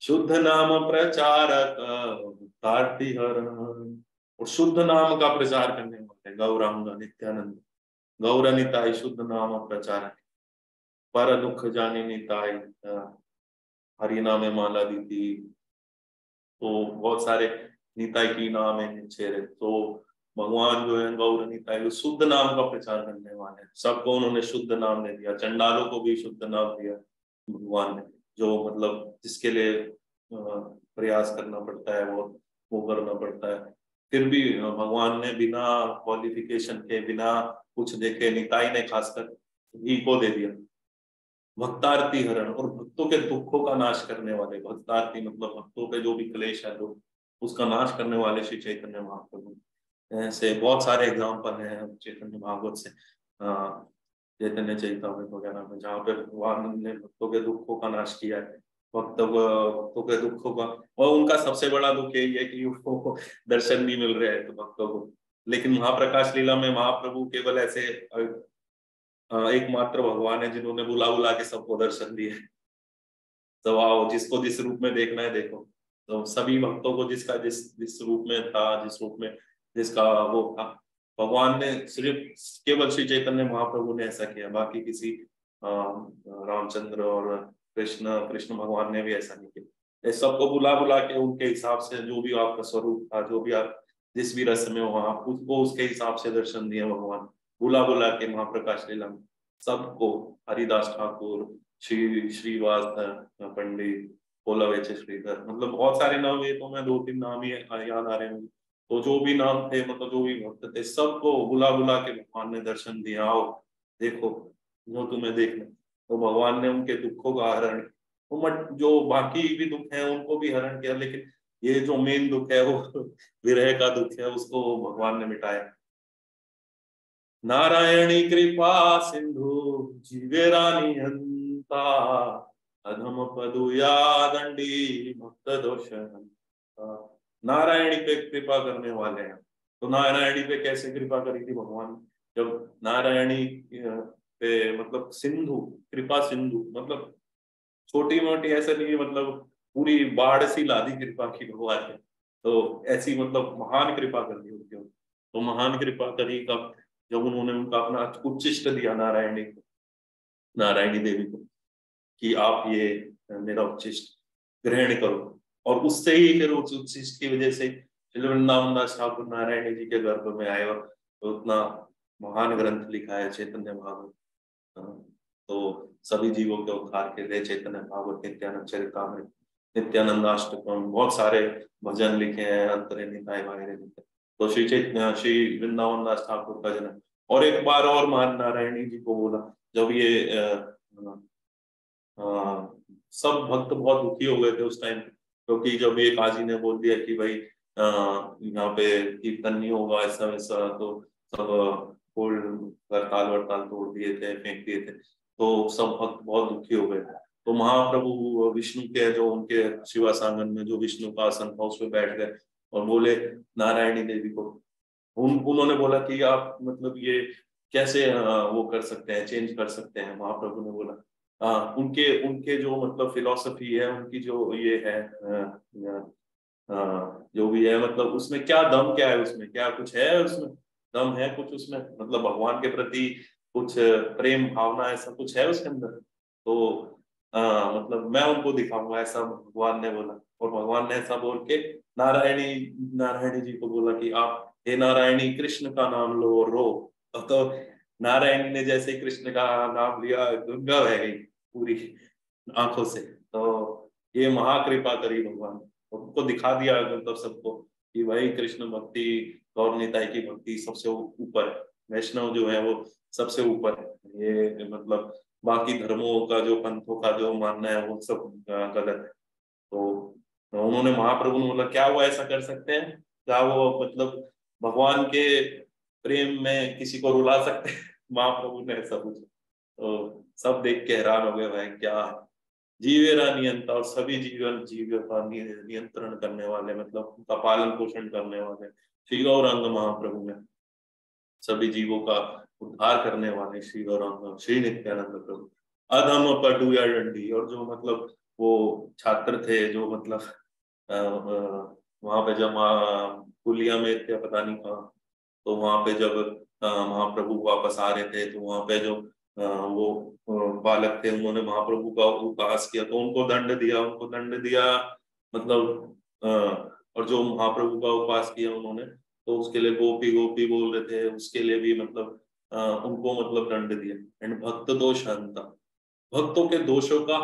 शुद्ध नाम प्रचारक कार्ति हर, और शुद्ध नाम का प्रचार करने वाले गौरांग नित्यानंद, गौर निताई शुद्ध नाम प्रचारक, पर दुख जाने निताई, हरि नामे माला दी थी। तो बहुत सारे निताई की नाम है चेहरे, तो भगवान जो है गौर निताई वो शुद्ध नाम का प्रचार करने वाले हैं, सबको उन्होंने शुद्ध नाम दे दिया, चंडालों को भी शुद्ध नाम दिया भगवान ने, जो मतलब जिसके लिए प्रयास करना पड़ता है वो करना पड़ता है। फिर भी भगवान ने बिना क्वालिफिकेशन के, बिना कुछ देखे, निताई ने खासकर घी को दे दिया। भक्तारती हरण, और भक्तों के दुखों का नाश करने वाले, भक्तारती मतलब भक्तों के जो भी क्लेश है दुख, उसका नाश करने वाले श्री चैतन्य महाप्रभु। ऐसे बहुत सारे एग्जाम्पल हैं चैतन्य भागवत से, चैतन्य चैतामृत वगैरह में, जहाँ पे भगवान ने भक्तों के दुखों का नाश किया है, भक्तों के दुखों का। और उनका सबसे बड़ा दुख यही है कि उनको दर्शन नहीं मिल रहे हैं तो भक्तों को। लेकिन महाप्रकाश लीला में महाप्रभु केवल ऐसे एकमात्र भगवान है जिन्होंने बुला बुला के सबको दर्शन दिए, तो आओ जिसको जिस रूप में देखना है देखो। तो सभी भक्तों को जिसका जिस जिस रूप में था, जिस रूप में जिसका वो था, भगवान ने सिर्फ केवल श्री चैतन्य महाप्रभु ने ऐसा किया, बाकी किसी रामचंद्र और कृष्ण कृष्ण भगवान ने भी ऐसा नहीं किया। इस सबको बुला बुला के उनके हिसाब से, जो भी आपका स्वरूप था, जो भी आप जिस भी रस में हो आप उसको उसके हिसाब से दर्शन दिए भगवान, बुला बुला के महाप्रकाश लीला में सबको। हरिदास ठाकुर, श्रीवास पंडित, पोलावेचे श्रीधर, मतलब बहुत सारे नाम, ये तो मैं 2-3 नाम ही याद आ रहे हैं। तो जो भी नाम थे, मतलब जो भी भक्त थे, सबको बुला बुला के भगवान ने दर्शन दिया, आओ देखो जो तुम्हें देखना। तो भगवान ने उनके दुखों का हरण, जो बाकी भी दुख है उनको भी हरण किया, लेकिन ये जो मेन दुख है वो विरह का दुख है, उसको भगवान ने मिटाया। नारायणी कृपा सिंधु जीवे रानी हंता, अधम पदुया दंडी भक्त दोष हंता। नारायणी पे कृपा करने वाले हैं, तो नारायणी पे कैसे कृपा करी थी भगवान, जब नारायणी पे मतलब सिंधु, कृपा सिंधु, मतलब छोटी मोटी ऐसा नहीं है, मतलब पूरी बाढ़ सी ला दी कृपा की भगवान ने। तो ऐसी मतलब महान कृपा कर दी उनके ऊपर। तो महान कृपा करी कब, जब उन्होंने उनका अपना उच्चिष्ट दिया नारायणी को, नारायणी देवी को, कि आप ये मेरा उच्चिष्ट ग्रहण करो। और उससे ही फिर उस उच्चिष्ट की वजह से श्री वृंदावन दास ठाकुर नारायणी जी के गर्भ में आए और उतना महान ग्रंथ लिखा है चैतन्य भागवत। तो सभी जीवों के उद्धार के लिए चैतन्य भागवत, नित्यानंद चरितामृत, नित्यानंद अष्टकम, बहुत सारे भजन लिखे हैं, अंतरे निताय बाहरे निताय। तो श्री वृंदावन दास ठाकुर का जन्म। और एक बार और महान नारायणी जी को बोला, जब ये सब भक्त बहुत दुखी हो गए थे उस टाइम, क्योंकि जब ये काजी ने बोल दिया कि भाई यहाँ पे कीर्तन नहीं होगा ऐसा वैसा, तो सब फूल हड़ताल वड़ताल तोड़ दिए थे, फेंक दिए थे। तो सब भक्त बहुत दुखी हो गए थे। तो महाप्रभु विष्णु के जो उनके शिवासांगन में जो विष्णु का आसन था उसमें बैठ गए और बोले नारायणी देवी को, उन्होंने बोला कि आप मतलब ये कैसे वो कर सकते हैं, चेंज कर सकते हैं। महाप्रभु ने बोला उनके उनके जो मतलब फिलॉसफी है, उनकी जो ये है जो भी है, मतलब उसमें क्या दम, क्या है उसमें, क्या कुछ है उसमें, दम है कुछ उसमें, मतलब भगवान के प्रति कुछ प्रेम भावना ऐसा कुछ है उसके अंदर। तो मतलब मैं उनको दिखाऊंगा, ऐसा भगवान ने बोला। और भगवान ने ऐसा बोल के नारायणी जी को बोला कि आप हे नारायणी कृष्ण का नाम लो और रो। तो नारायणी ने जैसे ही कृष्ण का नाम लिया, गंगा बह गई पूरी आंखों से। तो ये महाकृपा करी भगवान, उनको दिखा दिया मतलब सबको कि भाई कृष्ण भक्ति, गौर निताई की भक्ति सबसे ऊपर है, वैष्णव जो है वो सबसे ऊपर है। ये मतलब बाकी धर्मों का जो, पंथों का जो मानना है वो सब गलत है। तो उन्होंने, महाप्रभु ने बोला क्या वो ऐसा कर सकते हैं, क्या वो मतलब भगवान के प्रेम में किसी को रुला सकते हैं? महाप्रभु ने ऐसा पूछा। तो सब देख के हैरान हो गए, भाई क्या जीवेरा नियंता, और सभी जीवों का नियंत्रण करने वाले, मतलब उनका पालन पोषण करने वाले श्री गौरांग महाप्रभु ने, सभी जीवों का उद्धार करने वाले श्री गौरांग श्री नित्यानंद प्रभु। अधम पटु या डंडी, और जो मतलब वो छात्र थे जो मतलब वहां पे जब पुलिया में थे, पता नहीं कहाँ, तो वहां पे जब महाप्रभु वापस आ रहे थे, तो वहां पे जो वो बालक थे, उन्होंने महाप्रभु का उपहास किया, तो उनको दंड दिया मतलब और जो महाप्रभु का उपहास किया उन्होंने, तो उसके लिए गोपी गोपी बोल रहे थे, उसके लिए भी मतलब उनको मतलब दंड दिया। एंड भक्त दोष हंता, भक्तों के दोषों का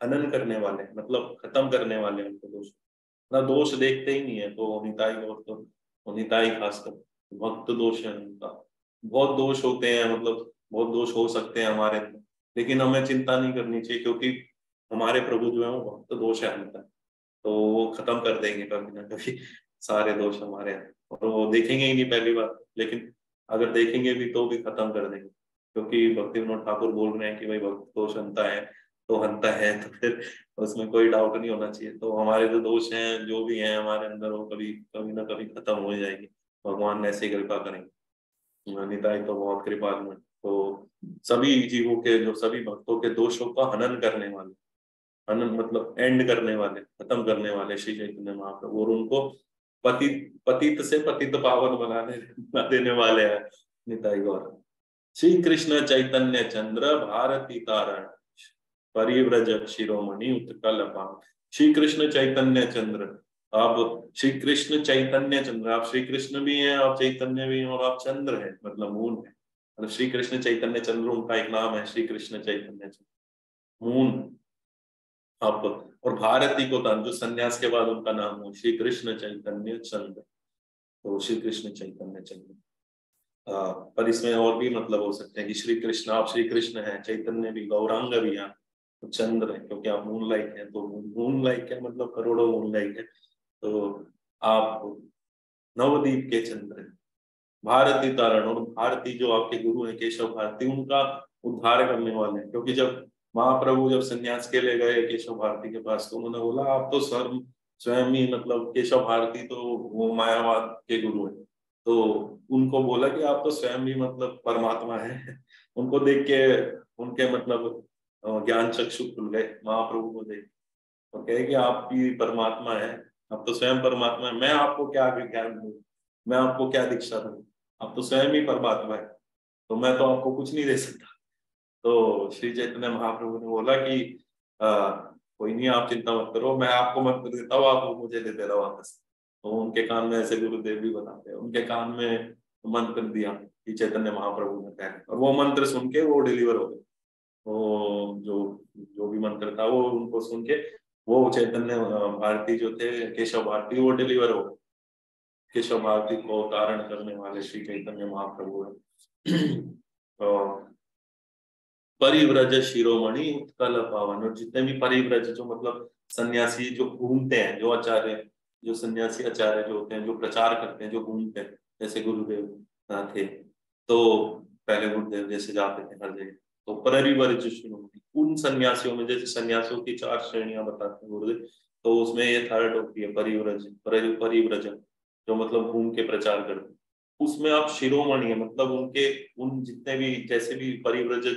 हनन करने वाले, मतलब खत्म करने वाले उनको दोष, ना दोष देखते ही नहीं है। तो निताई, और तो निताई खासकर भक्त दोष है उनका। बहुत दोष होते हैं, मतलब बहुत दोष हो सकते हैं हमारे अंदर, लेकिन हमें चिंता नहीं करनी चाहिए, क्योंकि हमारे प्रभु जो है वो भक्त दोष है अंतर, तो वो खत्म कर देंगे कभी ना कभी सारे दोष हमारे हैं। और वो देखेंगे ही नहीं पहली बार, लेकिन अगर देखेंगे भी तो भी खत्म कर देंगे, क्योंकि भक्ति विनोद ठाकुर बोल रहे हैं कि भाई भक्त दोष हंता है, तो हंता है, तो फिर उसमें कोई डाउट नहीं होना चाहिए। तो हमारे जो दोष हैं जो भी हैं हमारे अंदर, वो कभी कभी ना कभी खत्म हो जाएगी, भगवान ऐसे कृपा करेंगे। निताई तो बहुत कृपालु है। तो सभी जीवों के, जो सभी भक्तों के दोषों का हनन करने वाले, हनन मतलब एंड करने वाले, खत्म करने वाले श्री चैतन्य महाप्रभु, और उनको पतित से पतित पावन बना देने वाले हैं निताई गौर। श्री कृष्ण चैतन्य चंद्र भारती तारण परिव्रज शिरोमणि उत्कल पान। श्री कृष्ण चैतन्य चंद्र, आप श्री कृष्ण चैतन्य चंद्र, आप श्री कृष्ण भी हैं, आप चैतन्य भी हैं, और आप चंद्र हैं, मतलब मून है। मतलब श्री कृष्ण चैतन्य चंद्र उनका एक नाम है, श्री कृष्ण चैतन्य चंद्र मून आप। और भारती को दान, जो संन्यास के बाद उनका नाम हो श्री कृष्ण चैतन्य चंद्र, तो श्री कृष्ण चैतन्य चंद्र। पर इसमें और भी मतलब हो सकते हैं कि श्री कृष्ण, आप श्री कृष्ण हैं, चैतन्य भी, गौरांग भी हैं, तो चंद्र है क्योंकि आप मून लाइक हैं। तो मून लाइक है मतलब करोड़ों मून लाइक है, तो आप नवदीप के चंद्र हैं। भारती तारण, और भारती जो आपके गुरु हैं केशव भारती, उनका उद्धार करने वाले हैं। क्योंकि जब महाप्रभु जब संन्यास के लिए गए केशव भारती के पास, तो उन्होंने बोला आप तो स्वयं ही मतलब केशव भारती तो वो मायावाद के गुरु हैं, तो उनको बोला कि आप तो स्वयं भी मतलब परमात्मा है। उनको देख के उनके मतलब ज्ञान चक्षु खुल गए महाप्रभु को देख। तो कहे कि आप भी परमात्मा है, आप तो स्वयं परमात्मा है, मैं आपको क्या ज्ञान दूं, मैं आपको क्या दीक्षा दूं, आप तो स्वयं ही परमात्मा है, तो मैं तो आपको कुछ नहीं दे सकता। तो श्री चैतन्य महाप्रभु ने बोला कि कोई नहीं, आप चिंता मत करो, मैं आपको मंत्र देता हूँ, आप मुझे दे देना वापस। तो उनके कान में, ऐसे गुरुदेव भी बताते हैं, उनके कान में मंत्र दिया कि चैतन्य महाप्रभु ने कहा, और वो मंत्र सुन के वो डिलीवर हो गए। वो जो भी मंत्र था वो उनको सुन के वो चैतन्य भारती जो थे, केशव भारती, वो डिलीवर हो गए। केशव भारती को धारण करने वाले श्री चैतन्य महाप्रभु है। परिव्रज शिरोमणि उत्कल पावन, और जितने भी परिव्रज जो मतलब सन्यासी जो घूमते हैं, जो आचार्य, जो सन्यासी आचार्य जो होते हैं, जो प्रचार करते हैं, जो घूमते हैं, जैसे गुरुदेव थे, तो पहले गुरुदेव जैसे जाते थे हर जगह, तो परिव्रज शिरोमणि, उन सन्यासियों में, जैसे सन्यासियों की 4 श्रेणियां बताते हैं गुरुदेव, तो उसमें ये थर्ड होती है परिव्रज, परिव्रज जो मतलब घूम के प्रचार करते हैं। उसमें आप शिरोमणि है, मतलब उनके उन जितने भी जैसे भी परिव्रज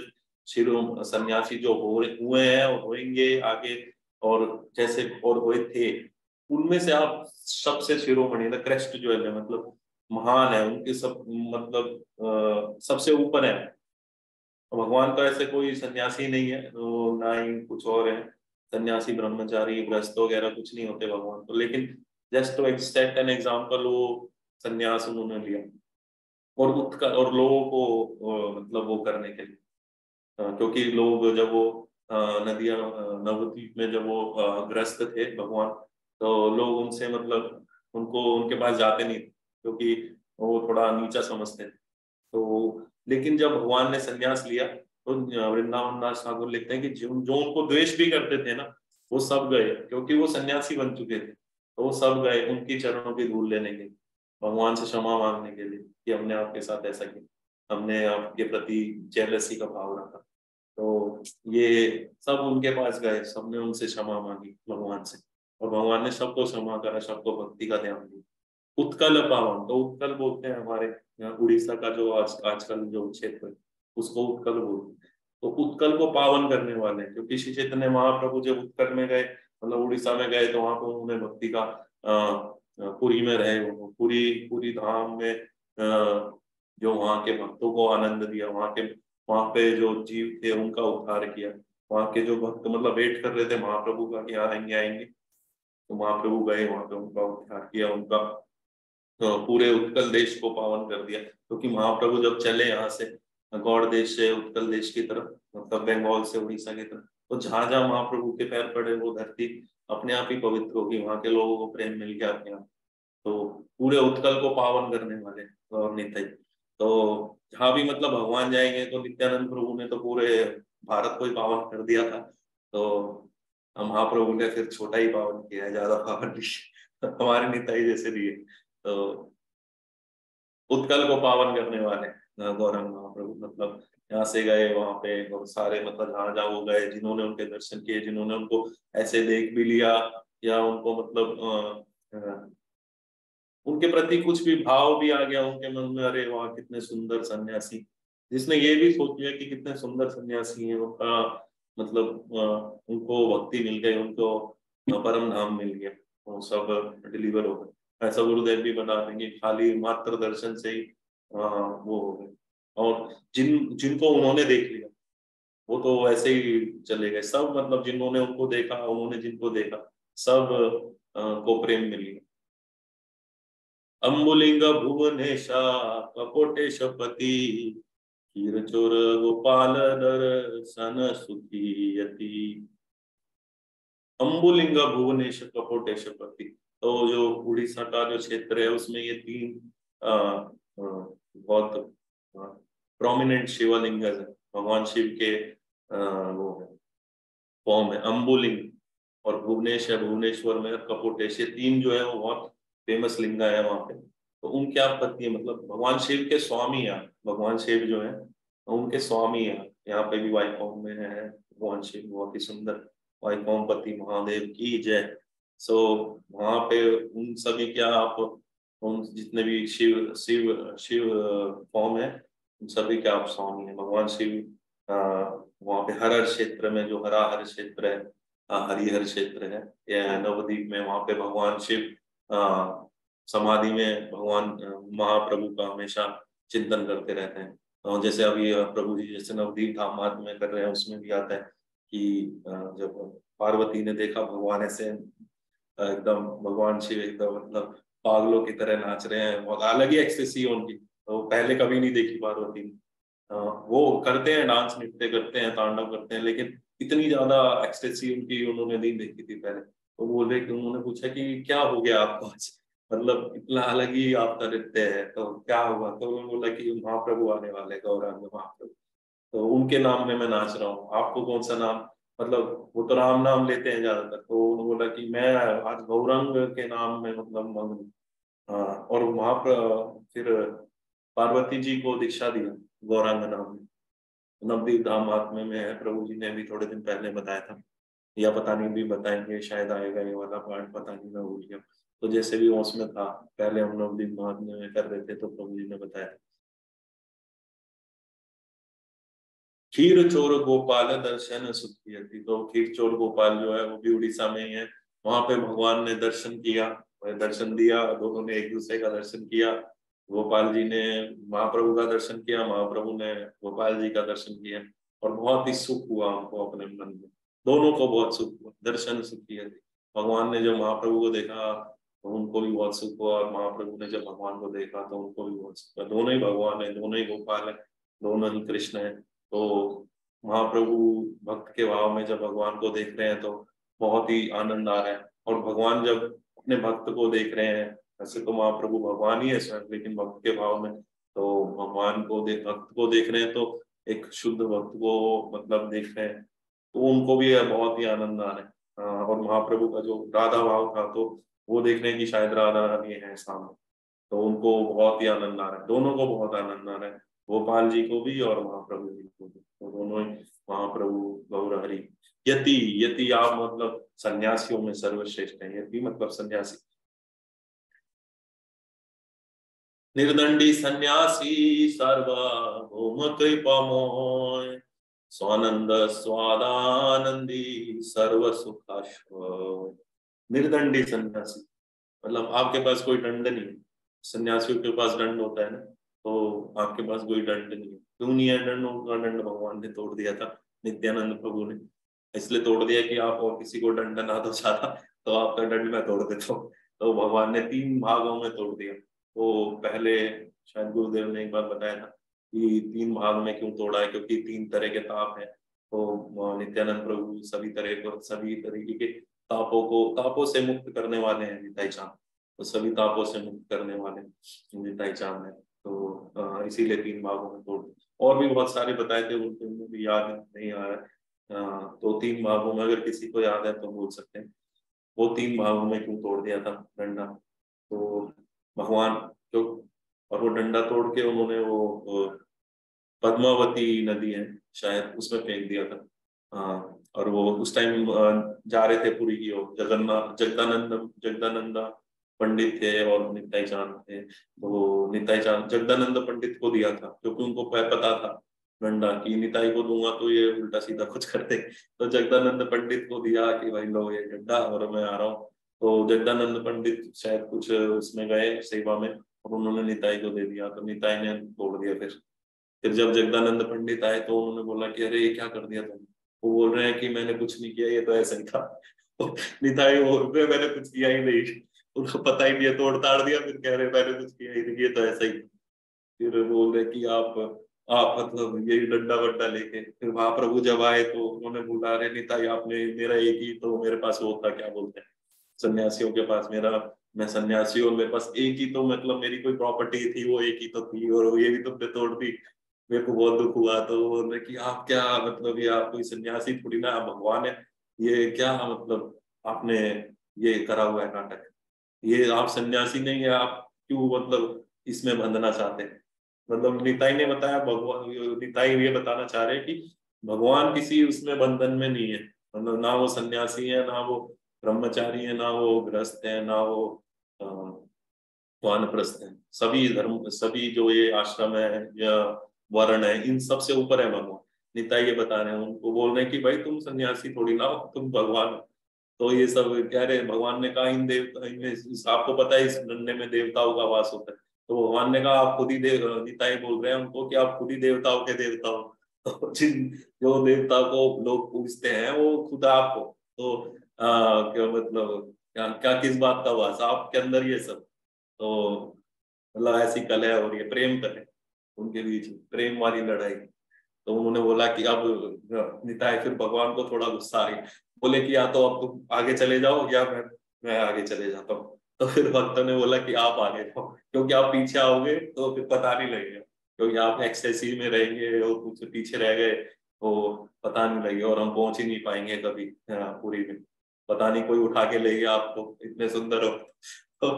शिरो सन्यासी जो हुए हैं और होंगे आगे, और जैसे और हुए थे, उनमें से आप सबसे शिरोमणि, द क्रेस्ट जो है, मतलब महान है, उनके सब मतलब सबसे ऊपर है। भगवान का ऐसे कोई सन्यासी नहीं है, तो ना ही कुछ और है, सन्यासी ब्रह्मचारी गृहस्थ वगैरह कुछ नहीं होते भगवान तो, लेकिन just to set an example, वो सन्यास उन्होंने लिया और और लोगों को मतलब वो करने के लिए, क्योंकि लोग जब वो नदियां नवद्वीप में जब वो ग्रस्त थे भगवान, तो लोग उनसे मतलब उनको उनके पास जाते नहीं थे, क्योंकि वो थोड़ा नीचा समझते थे। तो लेकिन जब भगवान ने संन्यास लिया, तो वृंदावन दास ठाकुर लिखते हैं कि जो जो उनको द्वेष भी करते थे ना, वो सब गए, क्योंकि वो सन्यासी बन चुके थे, तो वो सब गए उनकी चरणों की धूल लेने के लिए, भगवान से क्षमा मांगने के लिए कि हमने आपके साथ ऐसा किया, हमने आपके प्रति जेलसी का भाव रखा। तो ये सब उनके पास गए, सबने उनसे क्षमा मांगी भगवान से, और भगवान ने सबको क्षमा करा, सबको भक्ति का ध्यान दिया। उत्कल पावन, तो उत्कल बोलते हैं हमारे यहाँ उड़ीसा का जो आजकल जो क्षेत्र है, उसको उत्कल बोलते हैं। तो उत्कल को पावन करने वाले हैं, क्योंकि श्री चैतन्य महाप्रभु जब उत्कल में गए, मतलब उड़ीसा में गए, तो वहां पर उन्होंने भक्ति का पुरी में रहे, पूरी पूरी धाम में जो वहाँ के भक्तों को आनंद दिया, वहाँ पे जो जीव थे उनका उद्धार किया, वहाँ के जो भक्त मतलब वेट कर रहे थे महाप्रभु का कि आएंगे आएंगे, तो महाप्रभु गए वहां पे, उनका उद्धार किया, उनका पूरे उत्कल देश को पावन कर दिया। क्योंकि महाप्रभु जब चले यहाँ से गौड़ देश से उत्कल देश की तरफ, मतलब बंगाल से उड़ीसा की तरफ, तो जहां जहां महाप्रभु के पैर पड़े वो धरती अपने आप ही पवित्र होगी, वहां के लोगों को प्रेम मिल गया अपने आप। तो पूरे उत्कल को पावन करने वाले गौर निताई। तो जहाँ भी मतलब भगवान जाएंगे, तो नित्यानंद प्रभु ने तो पूरे भारत को ही पावन कर दिया था, तो महाप्रभु ने फिर छोटा ही पावन किया है, ज्यादा पावन नहीं। हमारे निताई जैसे भी है। तो उत्कल को पावन करने वाले गौरंग महाप्रभु, मतलब यहाँ से गए वहां पे, और सारे मतलब जहाँ जहाँ वो गए, जिन्होंने उनके दर्शन किए, जिन्होंने उनको ऐसे देख भी लिया, या उनको मतलब उनके प्रति कुछ भी भाव भी आ गया उनके मन में, अरे वाह कितने सुंदर सन्यासी, जिसने ये भी सोच लिया कि कितने सुंदर सन्यासी हैं, उनका मतलब उनको भक्ति मिल गई, उनको परम धाम मिल गया, वो सब डिलीवर हो गए। ऐसा गुरुदेव भी बता देंगे, खाली मात्र दर्शन से ही वो हो गए। और जिनको उन्होंने देख लिया, वो तो ऐसे ही चले गए सब, मतलब जिन्होंने उनको देखा, उन्होंने जिनको देखा, सब को प्रेम मिल गया। अम्बुलिंग भुवनेशा कपोटेश पति, क्षीर चोर गोपाल दर्शन सुखी यति। अम्बुलिंग भुवनेश कपोटेश पति, तो जो उड़ीसा का जो क्षेत्र है, उसमें ये 3 बहुत प्रोमिनेंट शिवलिंग है, भगवान शिव के वो है फॉर्म है, अम्बुलिंग और भुवनेश है, भुवनेश्वर में कपोटेश, ये 3 जो है वो बहुत फेमस लिंगा है वहां पे। तो उनके आप पति है, मतलब भगवान शिव के स्वामी है, भगवान शिव जो है उनके स्वामी है। यहाँ पे भी वाईफॉर्म में है भगवान शिव, बहुत ही सुंदर, वाईफॉर्म पति महादेव की जय। सो वहां पे उन सभी क्या आप उन जितने भी शिव शिव शिव फॉर्म है उन सभी के आप स्वामी है। भगवान शिव वहाँ पे हर क्षेत्र में, जो हर क्षेत्र है, हरिहर क्षेत्र है, या नवद्वीप में, वहाँ पे भगवान शिव समाधि में भगवान महाप्रभु का हमेशा चिंतन करते रहते हैं। और जैसे अभी प्रभु जी जैसे नवद्वीप धाम में कर रहे हैं, उसमें भी आता है कि जब पार्वती ने देखा भगवान ऐसे एकदम, भगवान शिव एकदम मतलब पागलों की तरह नाच रहे हैं, बहुत अलग ही एक्सेसी है उनकी, तो पहले कभी नहीं देखी पार्वती ने। वो करते हैं डांस, नृत्य करते हैं, तांडव करते हैं, लेकिन इतनी ज्यादा एक्सटेसी उनकी उन्होंने नहीं देखी थी पहले। तो बोल रहे कि उन्होंने पूछा कि क्या हो गया आपको आज, मतलब इतना अलग ही आपका नृत्य है, तो क्या हुआ? तो उन्होंने बोला कि महाप्रभु आने वाले, गौरांग महाप्रभु, तो उनके नाम में मैं नाच रहा हूँ। आपको कौन सा नाम, मतलब वो तो राम नाम लेते हैं ज्यादातर, तो उन्होंने बोला कि मैं आज गौरांग के नाम में मतलब मग्न हूँ। और वहां पर फिर पार्वती जी को दीक्षा दिया गौरांग नाम में। नवदीप धाम महात्म्य में है, प्रभु जी ने भी थोड़े दिन पहले बताया था, या पता नहीं भी बताएंगे शायद, आएगा ये वाला पार्ट, पता नहीं, मैं भूल गया। तो जैसे भी उसमें था, पहले हम नवदीप महात्म्य में कर रहे थे तो प्रभु जी ने बताया था। खीर चोर गोपाल दर्शन सुखी, तो खीर चोर गोपाल जो है वो भी उड़ीसा में ही है। वहां पे भगवान ने दर्शन किया, दर्शन दिया, दोनों ने एक दूसरे का दर्शन किया। गोपाल जी ने महाप्रभु का दर्शन किया, महाप्रभु ने गोपाल जी का दर्शन किया, और बहुत ही सुख हुआ उनको अपने मन में, दोनों को बहुत सुख हुआ। दर्शन सुखी है, भगवान ने जब महाप्रभु को देखा तो उनको भी बहुत सुख हुआ, और महाप्रभु ने जब भगवान को देखा तो उनको भी बहुत सुख हुआ। दोनों ही भगवान है, दोनों ही गोपाल है, दोनों ही कृष्ण है। तो महाप्रभु भक्त के भाव में जब भगवान को देख रहे हैं तो बहुत ही आनंद आ रहा है। और भगवान जब अपने भक्त को देख रहे हैं, वैसे तो महाप्रभु भगवान ही है स्वयं, लेकिन भक्त के भाव में, तो भगवान को भक्त को देख रहे हैं तो एक शुद्ध भक्त को मतलब देख रहे हैं, तो उनको भी बहुत ही आनंद आ रहा है। और महाप्रभु का जो राधा भाव था, तो वो देख रहे हैं कि शायद राधा रानी है सामने, तो उनको बहुत ही आनंद आ रहा है, दोनों को बहुत आनंद आ रहा है, गोपाल जी को भी और महाप्रभु जी को भी। तो दोनों ही महाप्रभु गौर हरि। यति, यति आप मतलब सन्यासियों में सर्वश्रेष्ठ है। यति मतलब सन्यासी। निर्दंडी सन्यासी सार्वभौम कृपामोय, स्वानंद स्वादानंदी सर्व सुखाश्व। निर्दंडी सन्यासी मतलब आपके पास कोई दंड नहीं है। सन्यासियों के पास दंड होता है ना, तो आपके पास कोई दंड नहीं है। क्यों नहीं है दंड? उनका दंड भगवान ने तोड़ दिया था, नित्यानंद प्रभु ने इसलिए तोड़ दिया कि आप और किसी को दंड ना दो चाहता, तो आपका दंड मैं तोड़ देता हूँ। तो भगवान ने 3 भागों में तोड़ दिया। तो पहले शायद गुरुदेव ने एक बार बताया था कि 3 भाग में क्यों तोड़ा है, क्योंकि 3 तरह के ताप है। तो नित्यानंद प्रभु सभी तरीके के तापों से मुक्त करने वाले हैं निताई चांद, तो सभी तापों से मुक्त करने वाले निताई चांद है। तो इसीलिए 3 भागों में तोड़। और भी बहुत सारे बताए थे, उनको भी याद नहीं आ रहा है। तो 3 भागों में अगर किसी को याद है तो बोल सकते हैं, वो 3 भागों में क्यों तोड़ दिया था डंडा। तो भगवान जो, और वो डंडा तोड़ के उन्होंने वो पद्मावती नदी है शायद, उसमें फेंक दिया था। और वो उस टाइम जा रहे थे पुरी की ओर, जगदानंद पंडित थे और निताई चांद थे। तो निताई चांद जगदानंद पंडित को दिया था, क्योंकि उनको पता था डंडा की निताई को दूंगा तो ये उल्टा सीधा कुछ करते, तो जगदानंद पंडित को दिया कि भाई लो ये डंडा और मैं आ रहा हूँ। तो जगदानंद पंडित शायद कुछ उसमें गए सेवा में, और उन्होंने निताई को दे दिया, तो निताई ने तोड़ दिया। फिर जब जगदानंद पंडित आए तो उन्होंने बोला कि अरे ये क्या कर दिया तुम? वो बोल रहे हैं कि मैंने कुछ नहीं किया, ये तो ऐसा ही था। तो निताई बोल रहे मैंने कुछ किया ही नहीं, उनको पता ही नहीं है, तोड़ ताड़ दिया, फिर कह रहे मैंने कुछ किया ही नहीं, ये तो ऐसा ही। फिर बोल रहे कि आप मतलब ये डंडा वड्डा लेके, फिर महाप्रभु जब आए तो उन्होंने बोला अरे निताई आपने, मेरा एक ही तो मेरे पास वो था, क्या बोलते हैं सन्यासियों के पास, मैं सन्यासी और मेरे पास एक ही तो मतलब मेरी कोई प्रॉपर्टी थी, वो एक ही तो थी, और ये भी तुमने तोड़ दी, मेरे को बहुत दुख हुआ। तो बोल रहे कि आप क्या मतलब, ये आप कोई सन्यासी थोड़ी ना, आप भगवान है, ये क्या मतलब आपने ये करा हुआ है नाटक, ये आप सन्यासी नहीं है, आप क्यों मतलब इसमें बंधना चाहते हैं? मतलब निताई ने बताया, भगवान निताई ये बताना चाह रहे हैं कि भगवान किसी उसमें बंधन में नहीं है, मतलब ना वो सन्यासी है, ना वो ब्रह्मचारी है, ना वो गृहस्थ है, ना वो वानप्रस्थ है, सभी धर्म, सभी जो ये आश्रम है या वर्ण है, इन सब से ऊपर है भगवान। निताई ये बता रहे हैं, उनको बोल रहे हैं कि भाई तुम सन्यासी थोड़ी ना हो, तुम भगवान हो। तो ये सब कह रहे, भगवान ने कहा इन देवता, आपको पता है इस डंडे में देवताओं का वास होता है। तो भगवान ने कहा आप खुद ही निताई बोल रहे हैं उनको कि आप खुद ही देवताओं के देवता हो। तो जिन जो देवता को लोग पूजते हैं वो खुद आप हो। तो क्या मतलब, क्या क्या किस बात का वास आपके अंदर ये सब। तो मतलब ऐसी कलह हो रही है, प्रेम कलह उनके बीच, प्रेम वाली लड़ाई। तो उन्होंने बोला कि अब निताई, फिर भगवान को थोड़ा गुस्सा आ गया, बोले कि या तो अब तुम आगे चले जाओ या मैं आगे चले जाता हूँ। तो फिर भक्तों ने बोला कि आप आगे जाओ, क्योंकि आप पीछे आओगे तो फिर पता नहीं लगेगा, क्योंकि आप एक्सेसिव में रहेंगे और मुझसे पीछे रह गए तो पता नहीं लगेगा और हम पहुंच ही नहीं पाएंगे कभी पूरी में। पता नहीं कोई उठा के ले गया आपको, इतने सुंदर हो।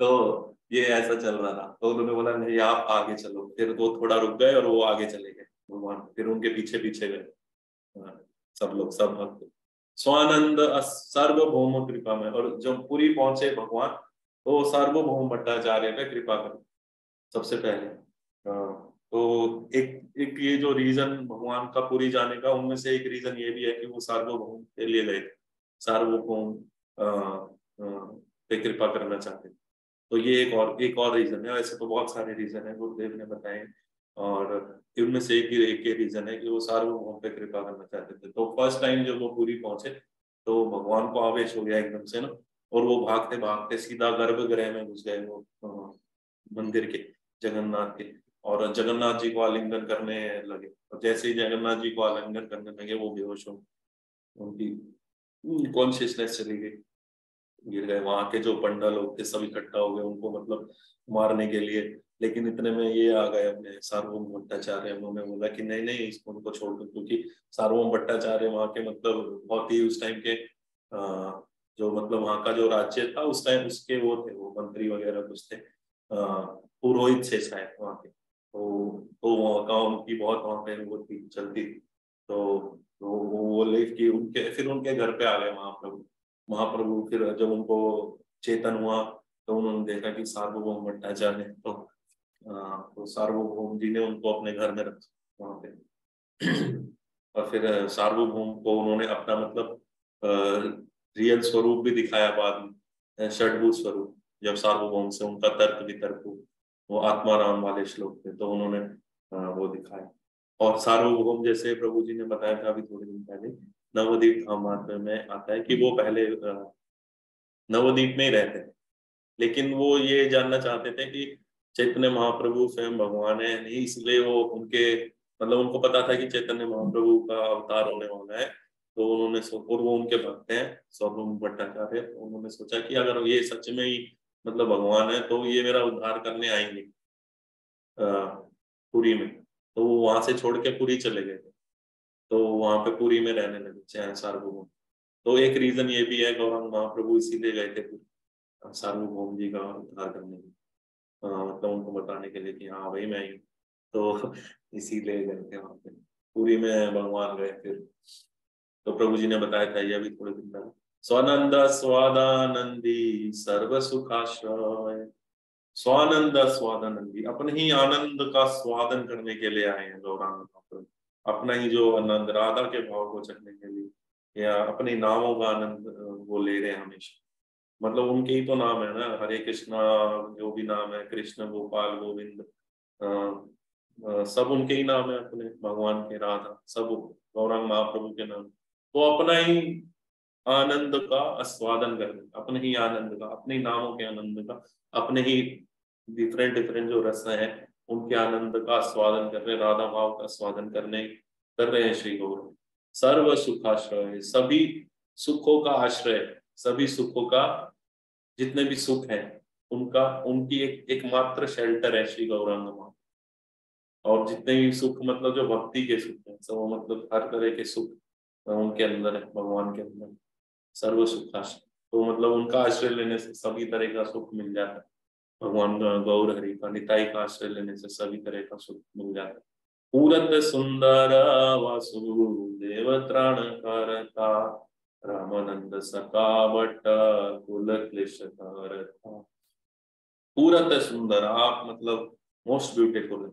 तो ये ऐसा चल रहा था। तो उन्होंने बोला नहीं आप आगे चलो, फिर वो थोड़ा रुक गए और वो आगे चले गए भगवान, फिर उनके पीछे पीछे गए सब लोग, सब भक्त। स्वानंद सार्वभौम कृपा में, और जब पूरी पहुंचे भगवान तो सार्वभौम भट्टाचार्य पे कृपा कर सबसे पहले। तो एक ये जो रीजन भगवान का पूरी जाने का, उनमें से एक रीजन ये भी है कि वो सार्वभौम के लिए गए थे, सार्वभौम पे कृपा करना चाहते थे। तो ये एक और रीजन है। वैसे तो बहुत सारे रीजन है गुरुदेव ने बताए, और इनमें से एक ही रीजन है कि वो सार्वभौम पे कृपा करना चाहते थे। तो फर्स्ट टाइम जब वो पूरी पहुंचे तो भगवान को आवेश हो गया एकदम से ना, और वो भागते भागते सीधा गर्भगृह में घुस गए, वो मंदिर के, जगन्नाथ के, और जगन्नाथ जी को आलिंगन करने लगे। और जैसे ही जगन्नाथ जी को आलिंगन करने लगे वो बेहोश हो, उनकी कॉन्शियसनेस चली गई, गिर गए। वहां के जो पंडा लोग थे सब इकट्ठा हो गए उनको मतलब मारने के लिए, लेकिन इतने में ये आ गए अपने सार्वभौम भट्टाचार्य। उन्होंने बोला कि नहीं नहीं इसको, उनको छोड़ दो, क्योंकि सार्वभौम भट्टाचार्य वहां के मतलब बहुत ही उस टाइम के जो मतलब वहां का जो राज्य था उस टाइम, उसके वो थे, वो मंत्री वगैरह कुछ थे, पुरोहित से शायद वहां के। तो वहां का उनकी बहुत वहां पे वो थी, चलती थी। तो वो बोले कि उनके, फिर उनके घर पे आ गए महाप्रभु। महाप्रभु फिर जब उनको चेतन हुआ तो उन्होंने देखा कि सार्वभौम भट्टाचार्य, तो सार्वभौम जी ने उनको अपने घर में रखा वहां पे। और फिर सार्वभौम को उन्होंने अपना मतलब रियल स्वरूप भी दिखाया बाद में, षड्भुज स्वरूप। जब सार्वभौम से उनका तर्क वितर्क हो, वो आत्माराम वाले श्लोक थे, तो उन्होंने वो दिखाया। और सार्वभौम जैसे प्रभु जी ने बताया था अभी थोड़े दिन पहले, नवदीप धाम में आता है कि वो पहले नवदीप में ही रहते थे, लेकिन वो ये जानना चाहते थे कि चैतन्य महाप्रभु स्वयं भगवान है नहीं, इसलिए वो उनके मतलब उनको पता था कि चैतन्य महाप्रभु का अवतार होने वाला है। तो उन्होंने और वो उनके भक्त हैं सार्वभौम भट्टाचार्य, तो उन्होंने सोचा कि अगर ये सच में ही मतलब भगवान है तो ये मेरा उद्धार करने आएंगे पुरी में। तो वो वहां से छोड़ के पुरी चले गए थे, तो वहां पे पुरी में रहने लगे चैन सार्वभौम। तो एक रीजन ये भी है गौरांग महाप्रभु इसीलिए गए थे सार्वभौम जी का उद्धार करने के, मतलब उनको बताने के लिए कि हाँ भाई मैं ही हूँ। तो इसीलिए गए थे वहां पे, पुरी में भगवान गए फिर। तो प्रभु जी ने बताया था ये भी थोड़े दिन पहले, स्वानंद स्वादानंदी सर्व सुखाश्रय। स्वानंद स्वादानंदी, अपने ही आनंद का स्वादन करने के लिए आए हैं गौरांग महाप्रभु, अपना ही जो आनंद, राधा के भाव को चखने के लिए, या अपने नामों का आनंद वो ले रहे हैं हमेशा। मतलब उनके ही तो नाम है ना, हरे कृष्णा, जो भी नाम है, कृष्ण गोपाल गोविंद, सब उनके ही नाम है, अपने भगवान के, राधा, सब गौरांग महाप्रभु के नाम। तो अपना ही आनंद का आस्वादन करने, अपने ही आनंद का, अपने ही नामों के आनंद का, अपने ही डिफरेंट डिफरेंट जो रस है उनके आनंद का आस्वादन कर रहे, राधा भाव का आस्वादन कर रहे हैं श्री गौर। सर्व सुखाश्रय, सभी सुखों का आश्रय, सभी सुखों का, जितने भी सुख हैं उनका, उनकी एकमात्र शेल्टर है श्री गौरांग माँ। और जितने भी सुख मतलब जो भक्ति के सुख हैं सब, मतलब हर तरह के सुख उनके अंदर है, भगवान के अंदर सर्व सुखाश्रय। तो मतलब उनका आश्रय लेने से सभी तरह का सुख मिल जाता है, भगवान गौर हरि का निताई का आश्रय लेने से सभी तरह का सुख मिल जाता है। पूरत सुंदर वासुदेव त्राण करता, रामानंद सखा बट कुल क्लेश करता। पूरत सुंदर, आप मतलब मोस्ट ब्यूटीफुल है,